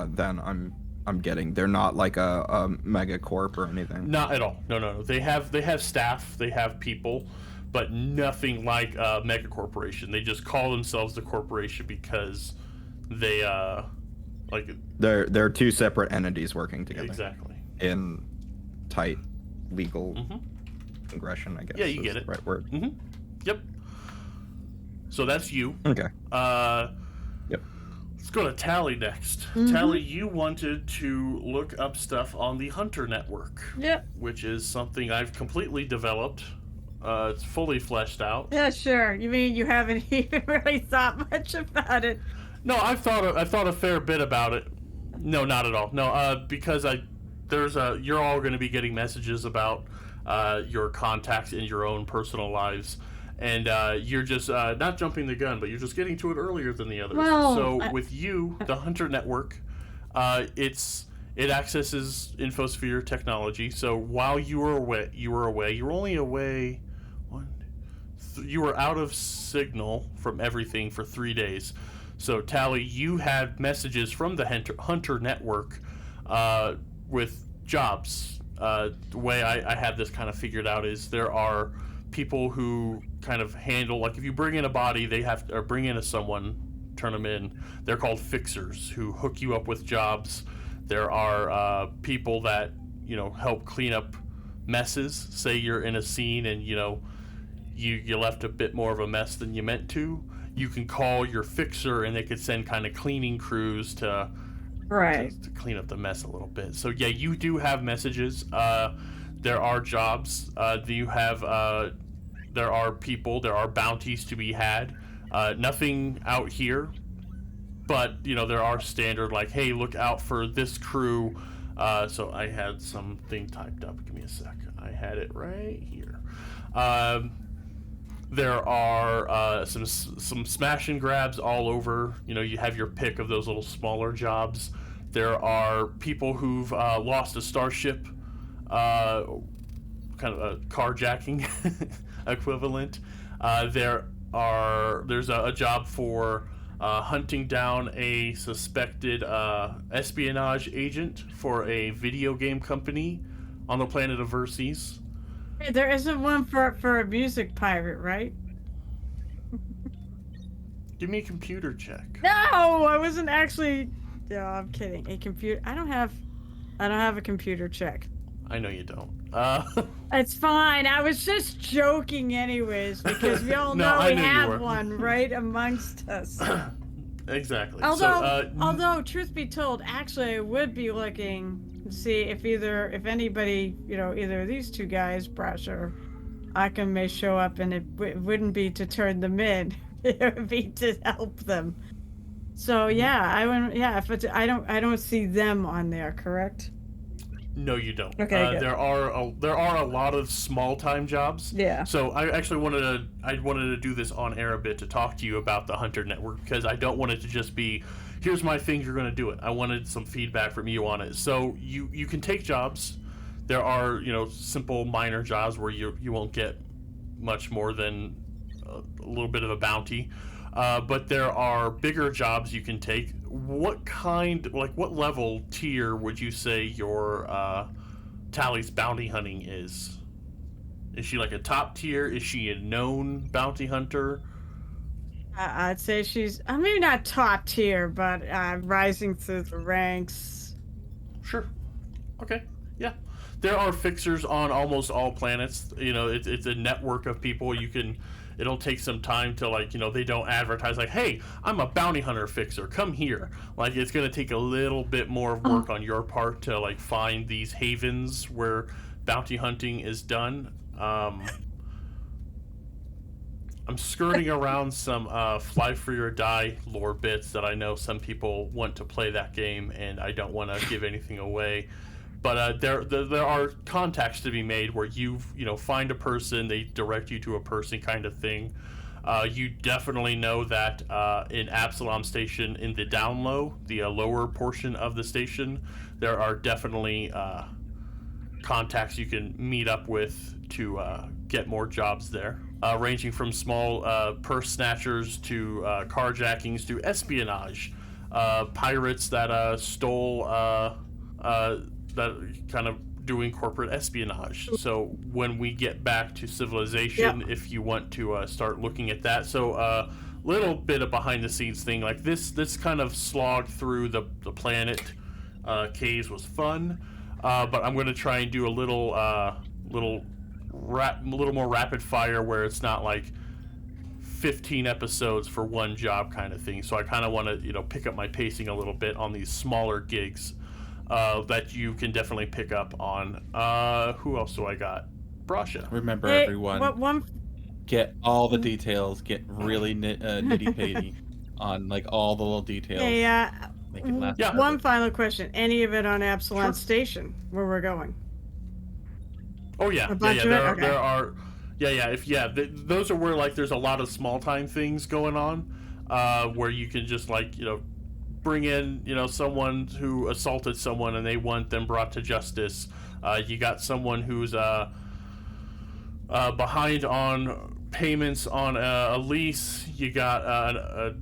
then I'm getting they're not like a mega corp or anything. Not at all. No. They have staff, they have people, but nothing like a mega corporation. They just call themselves the corporation because they they're two separate entities working together. Exactly. In tight legal aggression, I guess. Yeah, you is get it. The right word. Mm-hmm. Yep. So that's you. Okay. Yep. Let's go to Tally next. Tally, you wanted to look up stuff on the Hunter Network. Yep. Which is something I've completely developed. It's fully fleshed out. Yeah, sure. You mean you haven't even really thought much about it? No, I've thought a fair bit about it. No, not at all. No, because you're all going to be getting messages about your contacts in your own personal lives, and you're just not jumping the gun, but you're just getting to it earlier than the others. Well, with you, the Hunter Network, it accesses infosphere technology. So while you were away. You were only away. You were out of signal from everything for 3 days. So, Tally, you had messages from the Hunter Network with jobs. The way I have this kind of figured out is there are people who kind of handle, like if you bring in a body, or bring in someone, turn them in. They're called fixers who hook you up with jobs. There are people that, help clean up messes. Say you're in a scene and, you left a bit more of a mess than you meant to. You can call your fixer and they could send kind of cleaning crews to clean up the mess a little bit. So yeah, you do have messages. There are jobs. There are people. There are bounties to be had. Nothing out here, but there are standard like, hey, look out for this crew. So I had something typed up. Give me a sec. I had it right here. There are some smash and grabs all over. You have your pick of those little smaller jobs. There are people who've lost a starship, kind of a carjacking equivalent. There's a job for hunting down a suspected espionage agent for a video game company on the planet of Verces. Hey, there isn't one for a music pirate, right? Give me a computer check. No, I wasn't actually. No, I'm kidding. A computer. I don't have a computer check. I know you don't. It's fine. I was just joking, anyways, because we all No, know I we knew you have were. one right amongst us. Exactly. Although, truth be told, actually, I would be looking to see if anybody, either of these two guys, Brush or Akam, may show up, and it wouldn't be to turn them in; it would be to help them. So yeah, I wouldn't. Yeah, if it's, I don't see them on there. Correct? No, you don't. Okay, good. There are a lot of small time jobs. Yeah. So I actually wanted to do this on air a bit to talk to you about the Hunter Network, because I don't want it to just be, here's my thing, you're going to do it. I wanted some feedback from you on it. So you can take jobs. There are simple minor jobs where you won't get much more than a little bit of a bounty. But there are bigger jobs you can take. What level tier would you say your Tally's bounty hunting is? Is she like a top tier? Is she a known bounty hunter? I'd say she's maybe not top tier, but rising through the ranks. Sure. Okay. Yeah. There are fixers on almost all planets. It's a network of people. It'll take some time to they don't advertise like, hey, I'm a bounty hunter fixer, come here. Like, it's going to take a little bit more work on your part to find these havens where bounty hunting is done. I'm skirting around some Fly Free or Die lore bits that I know some people want to play that game, and I don't want to give anything away. But there are contacts to be made where you find a person, they direct you to a person, kind of thing. You definitely know that in Absalom Station, in the down low, the lower portion of the station, there are definitely contacts you can meet up with to get more jobs there, ranging from small purse snatchers to carjackings to espionage, pirates that stole that kind of doing corporate espionage. So when we get back to civilization, if you want to start looking at that, so little bit of behind the scenes thing, like this kind of slog through the planet caves was fun, but I'm going to try and do a little more rapid fire where it's not like 15 episodes for one job kind of thing. So I kind of want to pick up my pacing a little bit on these smaller gigs that you can definitely pick up on. Who else do I got? Brasha. Remember, Hey, everyone, get all the details, get really nitty-pitty on like all the little details. Hey, Make it last Yeah. one final question. Any of it on Absalom Sure. Station, where we're going? Oh yeah, A bunch of it? Okay. there are, those are where like there's a lot of small time things going on, where you can just like bring in someone who assaulted someone and they want them brought to justice. You got someone who's behind on payments on a lease. You got a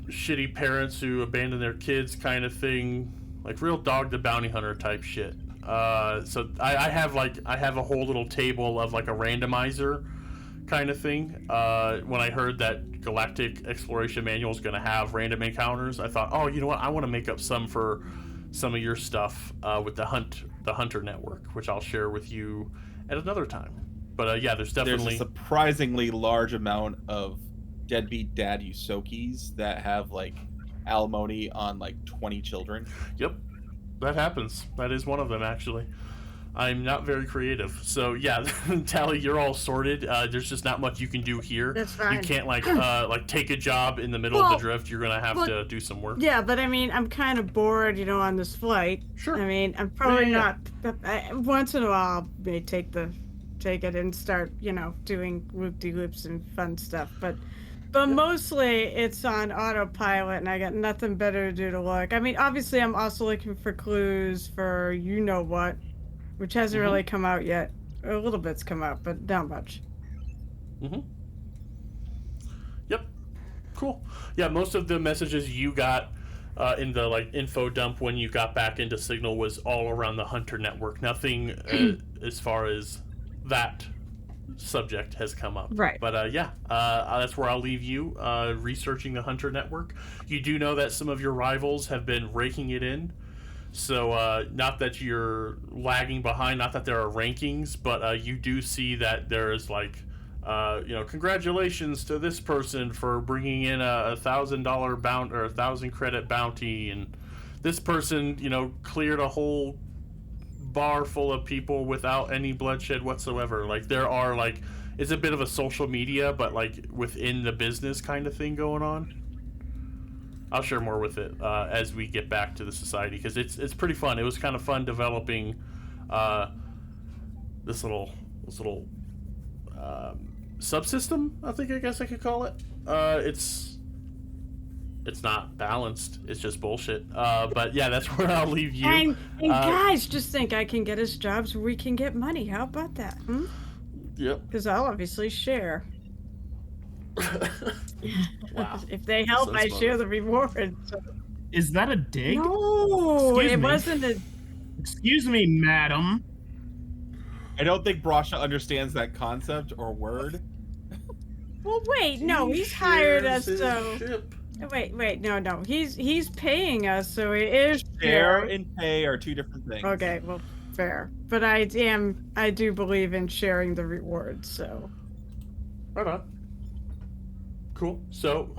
shitty parents who abandon their kids kind of thing, like real Dog the Bounty Hunter type shit. So I have a whole little table of like a randomizer kind of thing. When I heard that Galactic Exploration Manual is going to have random encounters, I thought, oh, you know what? I want to make up some for some of your stuff with the Hunter Network, which I'll share with you at another time. But there's definitely There's a surprisingly large amount of deadbeat dad Yusokis that have like alimony on like 20 children. Yep, that happens. That is one of them, actually. I'm not very creative. So, yeah, Tally, you're all sorted. There's just not much you can do here. That's fine. You can't, like take a job in the middle of the drift. You're going to have to do some work. Yeah, but I mean, I'm kind of bored, on this flight. Sure. I mean, I'm probably not. Once in a while, I may take it and start, doing loop-de-loops and fun stuff. But mostly it's on autopilot, and I got nothing better to do to look. I mean, obviously, I'm also looking for clues for what, which hasn't really come out yet. A little bit's come out, but not much. Yep. Cool. Yeah, most of the messages you got in the info dump when you got back into Signal was all around the Hunter Network. Nothing as far as that subject has come up. Right. But that's where I'll leave you researching the Hunter Network. You do know that some of your rivals have been raking it in. So not that you're lagging behind, not that there are rankings, but you do see that there is congratulations to this person for bringing in a $1,000 bounty or 1,000 credit bounty, and this person cleared a whole bar full of people without any bloodshed whatsoever. Like there are it's a bit of a social media, but within the business kind of thing going on. I'll share more with it as we get back to the society, because it's pretty fun. It was kind of fun developing this little subsystem, I guess I could call it. It's not balanced. It's just bullshit. But yeah, that's where I'll leave you. And guys, just think I can get us jobs where we can get money. How about that? Yep. Because I'll obviously share. Wow. If they help, So I smart. share the reward. So. Is that a dig? No, Excuse it me. wasn't a. Excuse me, madam. I don't think Brasha understands that concept or word. Well, wait, no, He he's hired us, shares his so. ship. Wait, no, he's paying us, so it is Share fair. and pay are two different things. Okay, well, fair, but I do believe in sharing the rewards, so. Right on. Cool. So,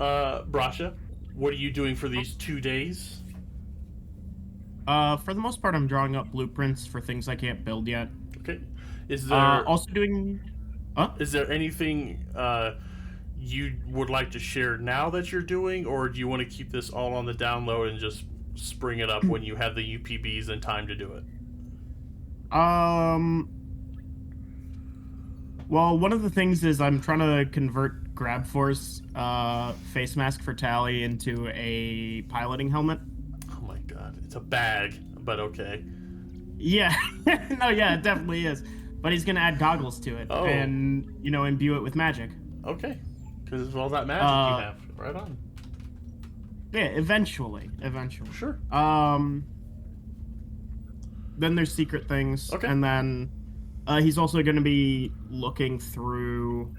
Brasha, what are you doing for these 2 days? For the most part, I'm drawing up blueprints for things I can't build yet. Okay. Is there Also doing. is there anything you would like to share now that you're doing, or do you want to keep this all on the download and just spring it up when you have the UPBs and time to do it? Well, one of the things is I'm trying to convert Grab Force face mask for Tally into a piloting helmet. Oh my god, it's a bag, but okay. Yeah, no, yeah, it definitely is. But he's gonna add goggles to it and imbue it with magic. Okay, because of all that magic you have, right on. Yeah, eventually. Sure. Then there's secret things, okay, and then he's also going to be looking through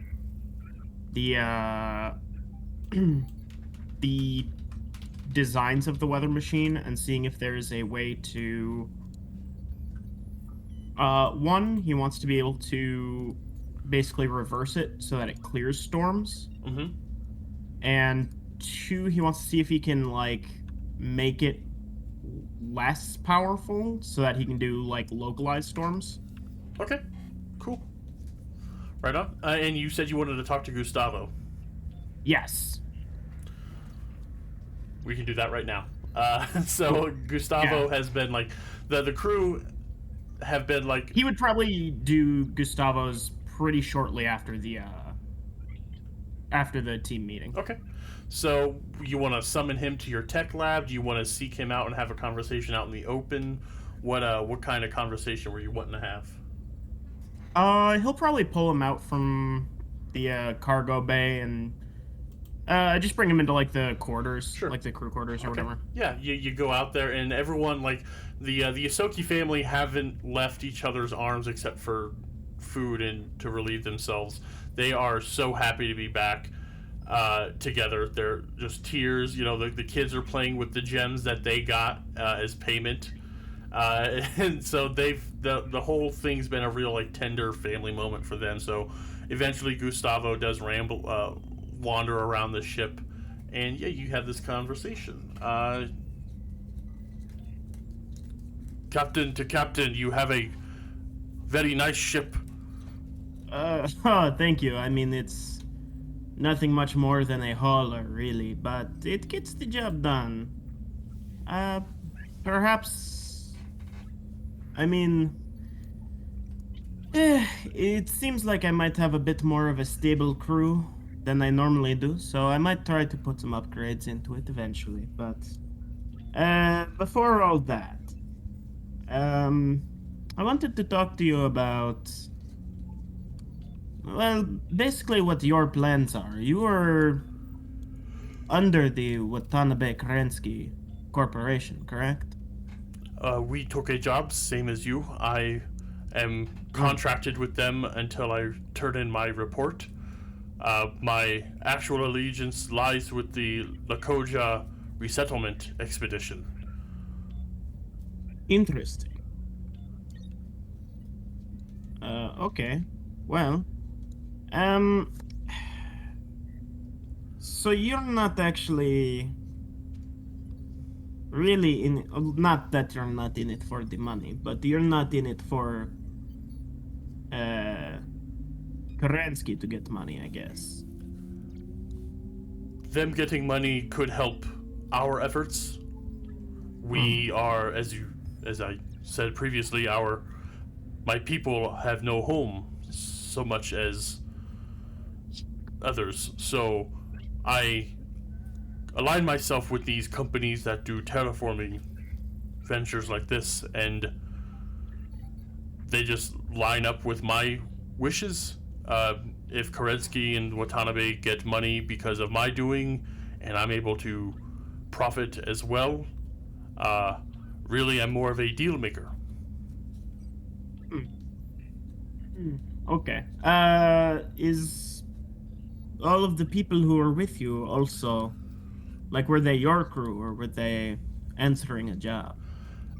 the the designs of the weather machine and seeing if there's a way to. One, he wants to be able to basically reverse it so that it clears storms. Mm-hmm. And two, he wants to see if he can make it less powerful so that he can do localized storms. Okay, cool. Right on. And you said you wanted to talk to Gustavo. Yes. We can do that right now. So Gustavo has been the crew have been he would probably do Gustavo's pretty shortly after the team meeting. Okay. So you want to summon him to your tech lab? Do you want to seek him out and have a conversation out in the open? What kind of conversation were you wanting to have? He'll probably pull him out from the cargo bay and just bring him into the quarters, sure, the crew quarters or whatever. Yeah, you go out there and everyone the Yosoki family haven't left each other's arms except for food and to relieve themselves. They are so happy to be back together. They're just tears. The kids are playing with the gems that they got as payment. And so the whole thing's been a real tender family moment for them. So eventually Gustavo does wander around the ship, and you have this conversation. Captain to captain, you have a very nice ship. Thank you. I mean, it's nothing much more than a hauler, really, but it gets the job done. Perhaps... I mean... it seems like I might have a bit more of a stable crew than I normally do, so I might try to put some upgrades into it eventually, but... before all that... I wanted to talk to you about... Well, basically what your plans are. You are under the Watanabe Kerensky Corporation, correct? We took a job, same as you. I am contracted with them until I turn in my report. My actual allegiance lies with the Lakoja resettlement expedition. Interesting. Okay. Well, so you're not actually really not that you're not in it for the money, but you're not in it for Kerensky to get money, I guess. Them getting money could help our efforts. We are, as I said previously, my people have no home so much as others. So I align myself with these companies that do terraforming ventures like this, and they just line up with my wishes. If Kerensky and Watanabe get money because of my doing, and I'm able to profit as well, really I'm more of a deal maker. Okay. Is all of the people who are with you also, were they your crew, or were they answering a job?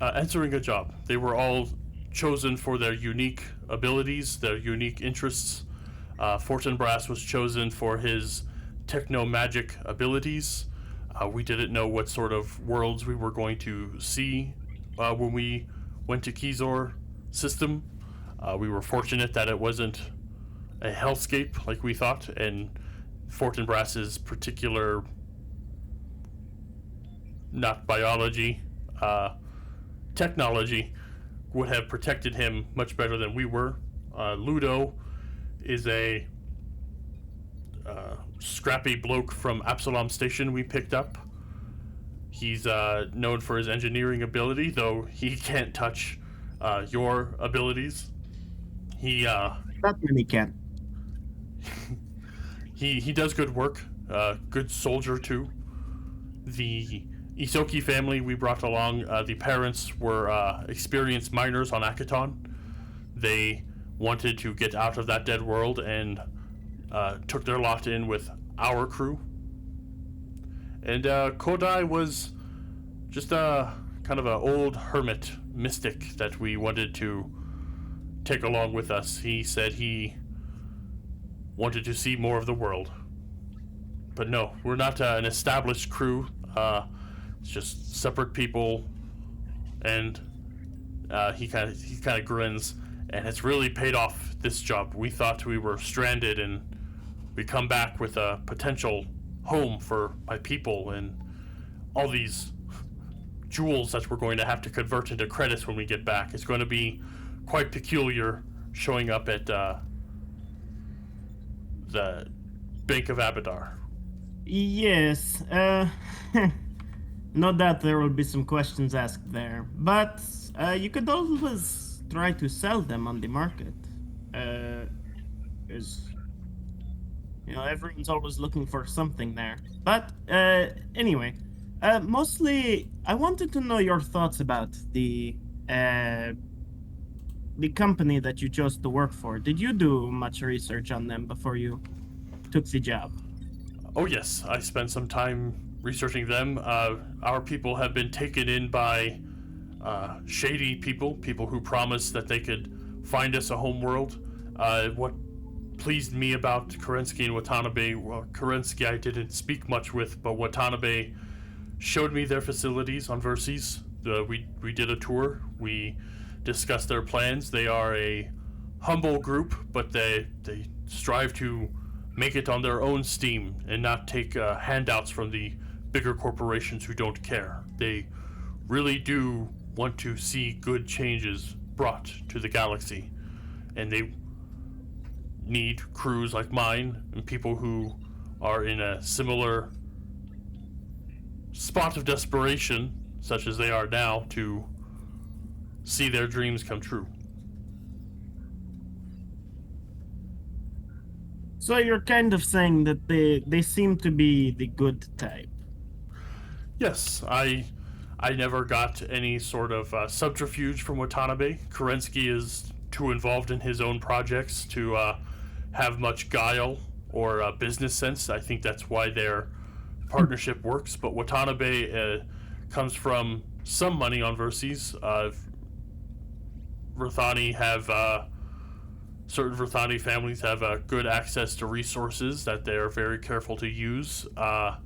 Answering a job. They were all chosen for their unique abilities, their unique interests. Fortinbras was chosen for his techno-magic abilities. We didn't know what sort of worlds we were going to see when we went to Kizor system. We were fortunate that it wasn't a hellscape like we thought, and Fortinbras's particular, not biology, technology would have protected him much better than we were. Ludo is a scrappy bloke from Absalom Station we picked up. He's known for his engineering ability, though he can't touch your abilities. Not many can. He does good work. Good soldier too. The Isoki family we brought along, the parents were experienced miners on Akaton. They wanted to get out of that dead world and took their lot in with our crew. And Kodai was just a kind of an old hermit mystic that we wanted to take along with us. He said he wanted to see more of the world. But no, we're not an established crew. It's just separate people, and he kind of grins, and it's really paid off this job. We thought we were stranded, and we come back with a potential home for my people and all these jewels that we're going to have to convert into credits when we get back. It's going to be quite peculiar showing up at the Bank of Abadar. Yes, no doubt there will be some questions asked there, but you could always try to sell them on the market. Because, everyone's always looking for something there. But, anyway, mostly, I wanted to know your thoughts about the company that you chose to work for. Did you do much research on them before you took the job? Oh yes, I spent some time researching them. Our people have been taken in by shady people who promised that they could find us a homeworld. What pleased me about Kerensky and Watanabe, well, Kerensky I didn't speak much with, but Watanabe showed me their facilities on Verces. We did a tour. We discussed their plans. They are a humble group, but they strive to make it on their own steam and not take handouts from the bigger corporations who don't care. They really do want to see good changes brought to the galaxy, and they need crews like mine and people who are in a similar spot of desperation, such as they are now, to see their dreams come true. So you're kind of saying that they seem to be the good type. Yes, I never got any sort of subterfuge from Watanabe. Kerensky is too involved in his own projects to have much guile or business sense. I think that's why their partnership works. But Watanabe comes from some money on Verces. Certain Verthani families have good access to resources that they're very careful to use. I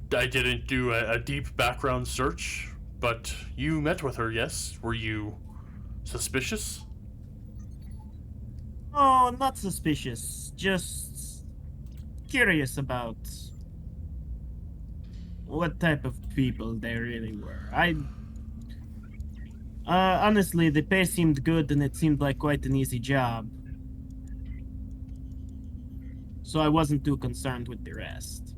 didn't do a deep background search, but you met with her, yes? Were you suspicious? Oh, not suspicious. Just curious about what type of people they really were. Honestly, the pay seemed good and it seemed like quite an easy job. So I wasn't too concerned with the rest.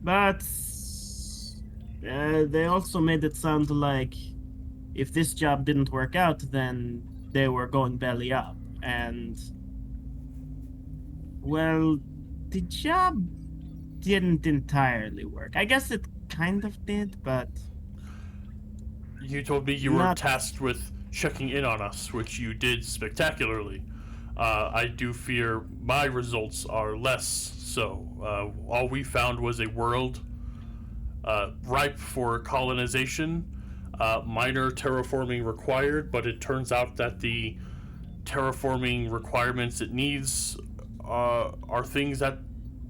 But they also made it sound like if this job didn't work out, then they were going belly up. And, well, the job didn't entirely work. I guess it kind of did, but... You told me you were tasked with checking in on us, which you did spectacularly. I do fear my results are less so. All we found was a world ripe for colonization, minor terraforming required, but it turns out that the terraforming requirements it needs are things that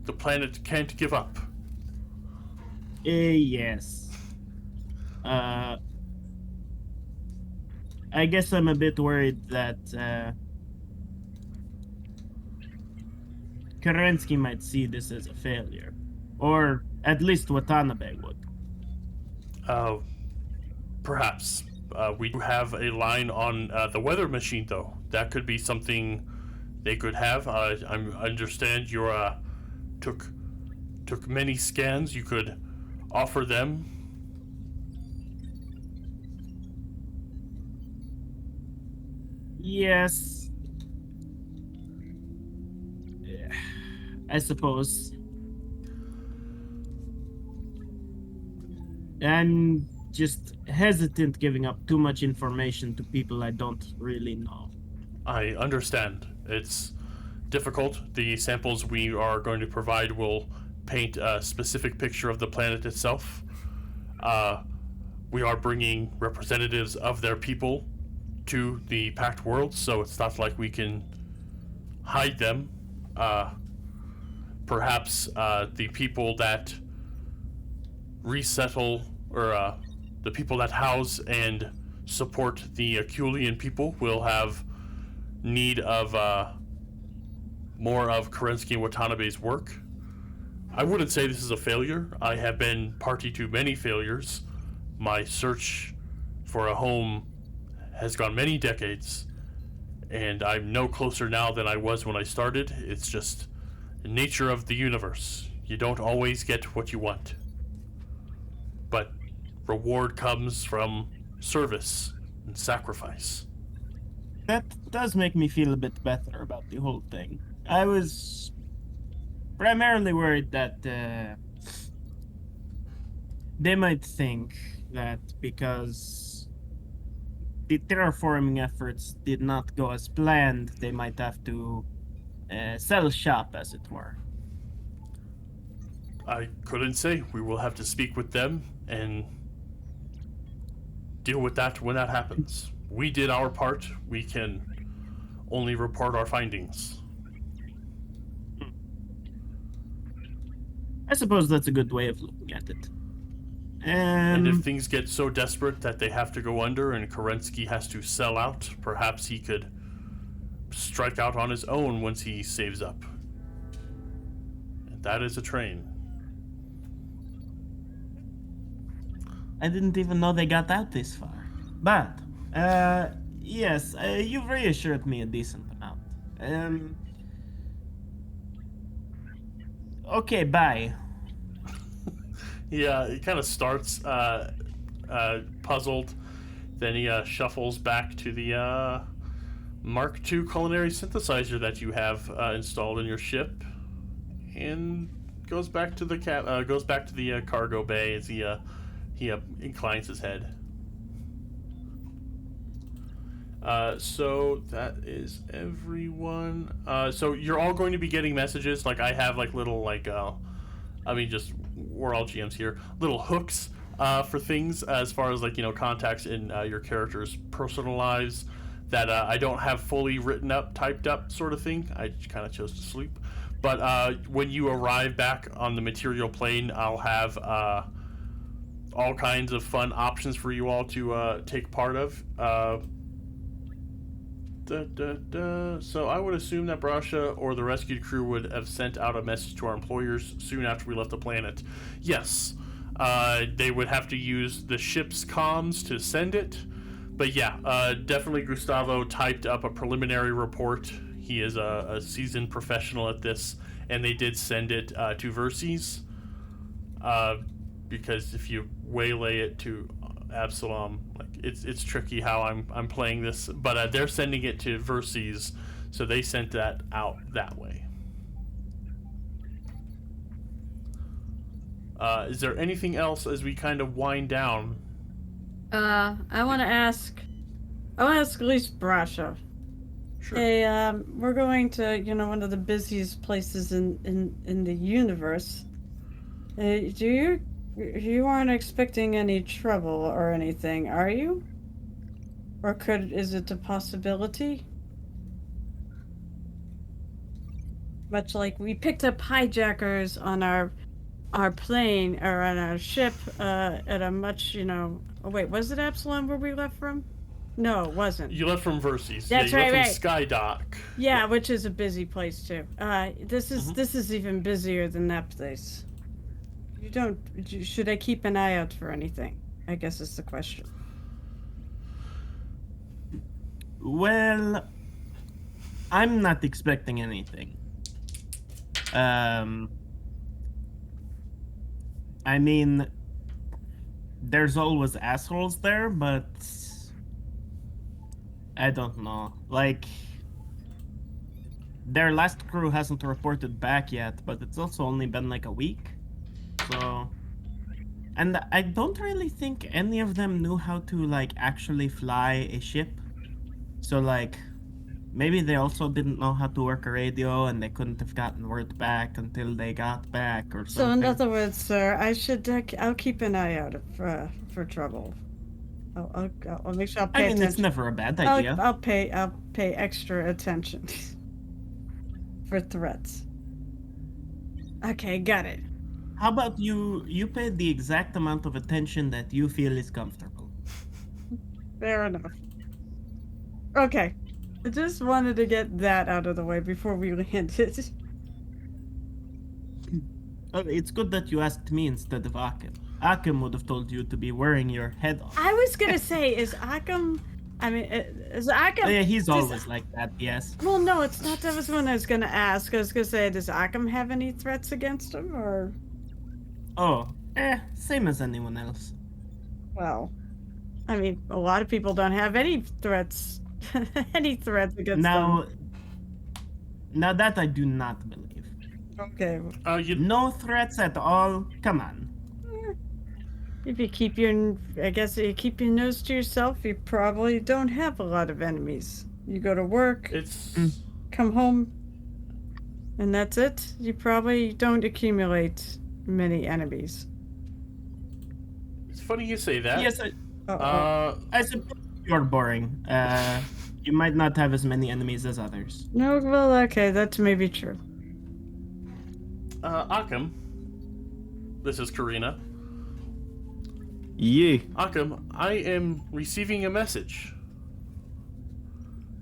the planet can't give up. Yes. I guess I'm a bit worried that Kerensky might see this as a failure. Or at least Watanabe would. Perhaps. We do have a line on the weather machine, though. That could be something they could have. I understand you took many scans. You could offer them. Yes. I suppose. I'm just hesitant giving up too much information to people I don't really know. I understand. It's difficult. The samples we are going to provide will paint a specific picture of the planet itself. We are bringing representatives of their people to the Pact World, so it's not like we can hide them. Perhaps the people that resettle, or the people that house and support the Aculian people will have need of more of Kerensky and Watanabe's work. I wouldn't say this is a failure. I have been party to many failures. My search for a home has gone many decades, and I'm no closer now than I was when I started. It's just the nature of the universe. You don't always get what you want. But reward comes from service and sacrifice. That does make me feel a bit better about the whole thing. I was primarily worried that they might think that because the terraforming efforts did not go as planned, they might have to sell shop, as it were. I couldn't say. We will have to speak with them and deal with that when that happens. We did our part. We can only report our findings. I suppose that's a good way of looking at it. And if things get so desperate that they have to go under and Kerensky has to sell out, perhaps he could strike out on his own once he saves up. And that is a train. I didn't even know they got out this far. But, yes, you've reassured me a decent amount. Okay, bye. Yeah, he kind of starts puzzled. Then he shuffles back to the Mark II culinary synthesizer that you have installed in your ship, and goes back to the cargo bay as he inclines his head. So that is everyone. So you're all going to be getting messages. Like I have like little just we're all GMs here. Little hooks for things as far as contacts in your character's personal lives that I don't have fully written up, typed up sort of thing. I kind of chose to sleep. But when you arrive back on the material plane, I'll have all kinds of fun options for you all to take part of. So I would assume that Brasha or the rescued crew would have sent out a message to our employers soon after we left the planet. Yes, they would have to use the ship's comms to send it. But yeah, definitely Gustavo typed up a preliminary report. He is a seasoned professional at this, and they did send it to Verces. Because if you waylay it to Absalom, it's tricky how I'm playing this, but they're sending it to Verces, so they sent that out that way. Is there anything else as we kind of wind down? I want to ask at least Brasha. Sure. Hey, we're going to one of the busiest places in the universe. You aren't expecting any trouble or anything, are you? Or is it a possibility? Much like we picked up hijackers on our plane, or on our ship, at a much, oh wait, was it Absalom where we left from? No, it wasn't. You left from Verses. That's yeah, you right, left from Skydock. Yeah, which is a busy place too. This is even busier than that place. Should I keep an eye out for anything? I guess is the question. Well, I'm not expecting anything. I mean, there's always assholes there, but I don't know. Like, their last crew hasn't reported back yet, but it's also only been like a week. So, and I don't really think any of them knew how to like actually fly a ship. So like, maybe they also didn't know how to work a radio, and they couldn't have gotten word back until they got back or something. So in other words, sir, I'll keep an eye out for trouble. I'll make sure I'll pay attention. It's never a bad idea. I'll pay extra attention for threats. Okay, got it. How about you pay the exact amount of attention that you feel is comfortable? Fair enough. Okay. I just wanted to get that out of the way before we landed. It's good that you asked me instead of Akim. Akim would have told you to be worrying your head off. I was gonna say, is Akim... is Akim... Yeah, he's always like that, yes. Well, no, it's not. That was what I was gonna ask. I was gonna say, does Akim have any threats against him, or... Oh, same as anyone else. Well, I mean, a lot of people don't have any threats. Any threats against them. Now that I do not believe. Okay. No threats at all. Come on. If you keep your nose to yourself, you probably don't have a lot of enemies. You go to work, come home, and that's it. You probably don't accumulate many enemies. It's funny you say that. Yes, I suppose you're boring. You might not have as many enemies as others. No, well, okay, that's maybe true. Akim, this is Karina. Yee. Akim, I am receiving a message.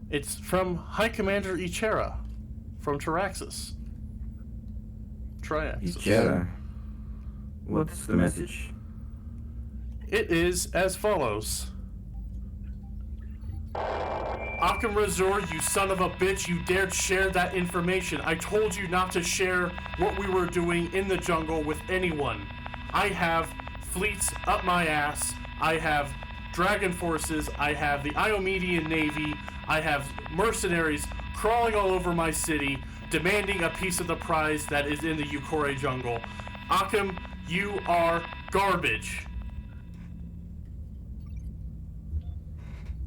It's from High Commander Ichera from Triaxis. Ichera. What's the message? It is as follows. Akim Razor, you son of a bitch, you dared share that information. I told you not to share what we were doing in the jungle with anyone. I have fleets up my ass. I have dragon forces. I have the Iomedian Navy. I have mercenaries crawling all over my city, demanding a piece of the prize that is in the Yukore jungle. Akim, you are garbage.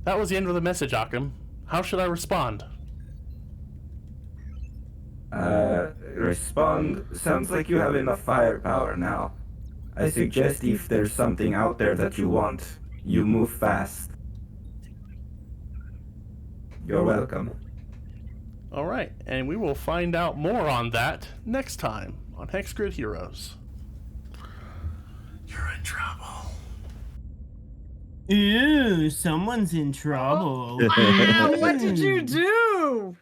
That was the end of the message, Akim. How should I respond? Respond? Sounds like you have enough firepower now. I suggest if there's something out there that you want, you move fast. You're welcome. Alright, and we will find out more on that next time on Hex Grid Heroes. You're in trouble. Ooh, someone's in trouble. Wow, what did you do?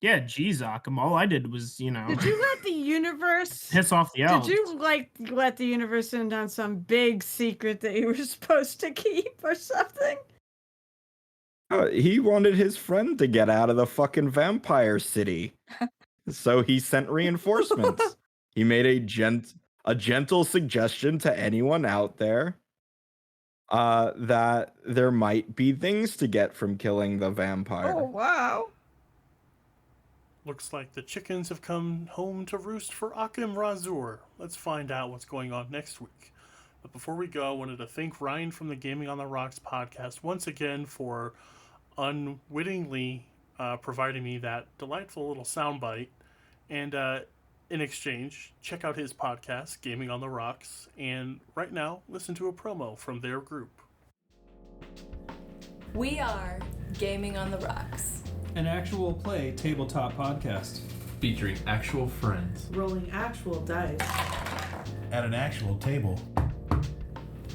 Yeah, geez, Akim. All I did was, Did you let the universe... piss off the elves. Did you, let the universe in on some big secret that you were supposed to keep or something? He wanted his friend to get out of the fucking vampire city. So he sent reinforcements. He made a gentle suggestion to anyone out there that there might be things to get from killing the vampire. Oh, wow. Looks like the chickens have come home to roost for Akim Razor. Let's find out what's going on next week. But before we go, I wanted to thank Ryan from the Gaming on the Rocks podcast once again for unwittingly providing me that delightful little soundbite. And in exchange, check out his podcast, Gaming on the Rocks, and right now, listen to a promo from their group. We are Gaming on the Rocks, an actual play tabletop podcast featuring actual friends, rolling actual dice at an actual table,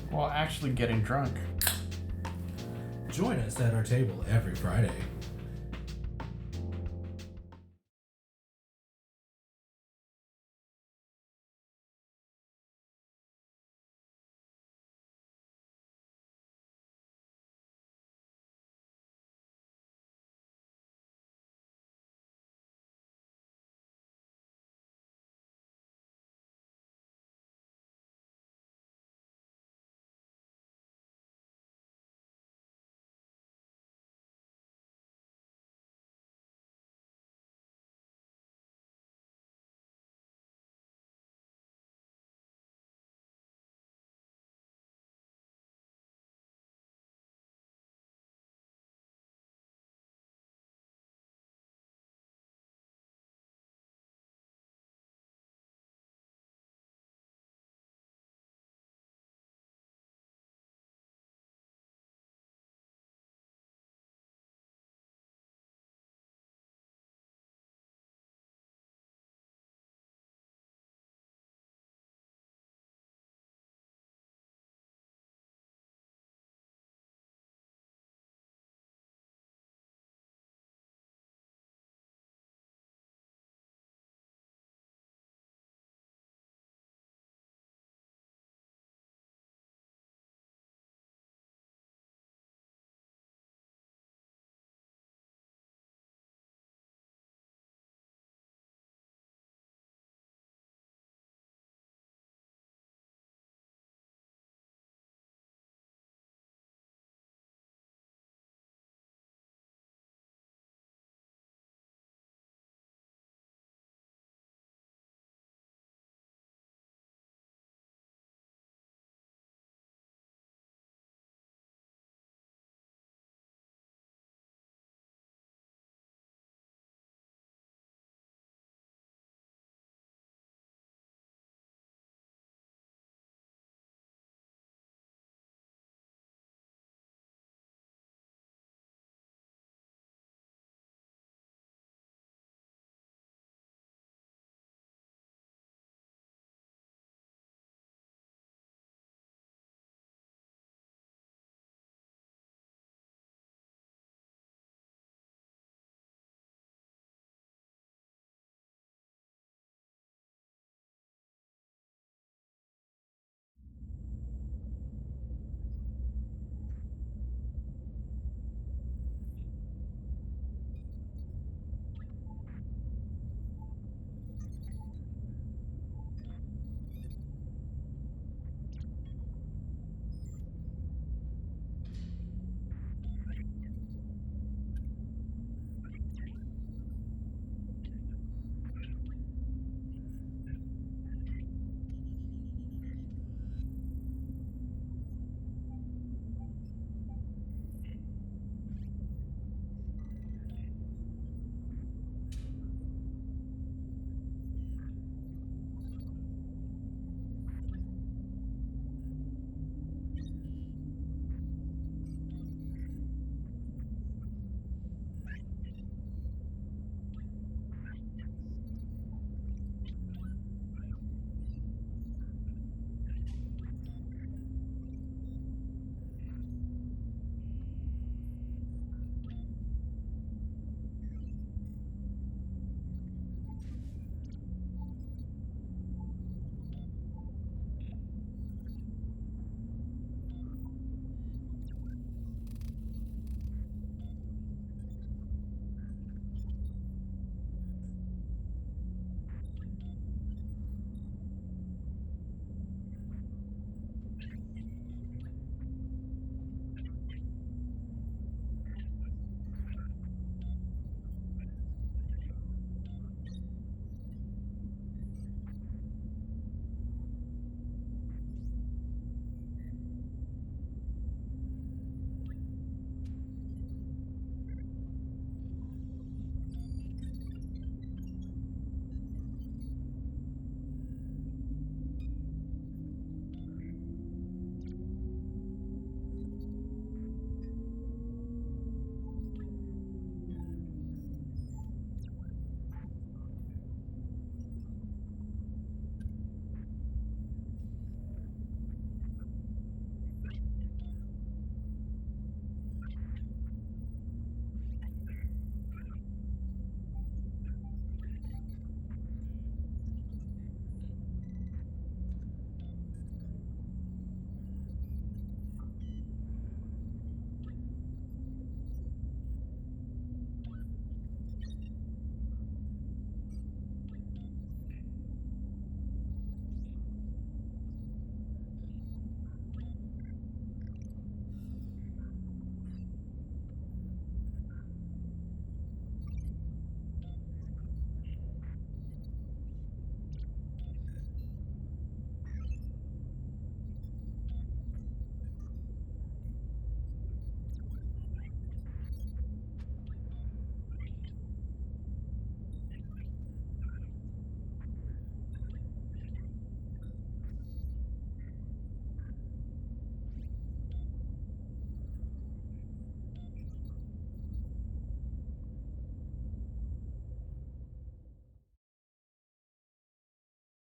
while actually getting drunk. Join us at our table every Friday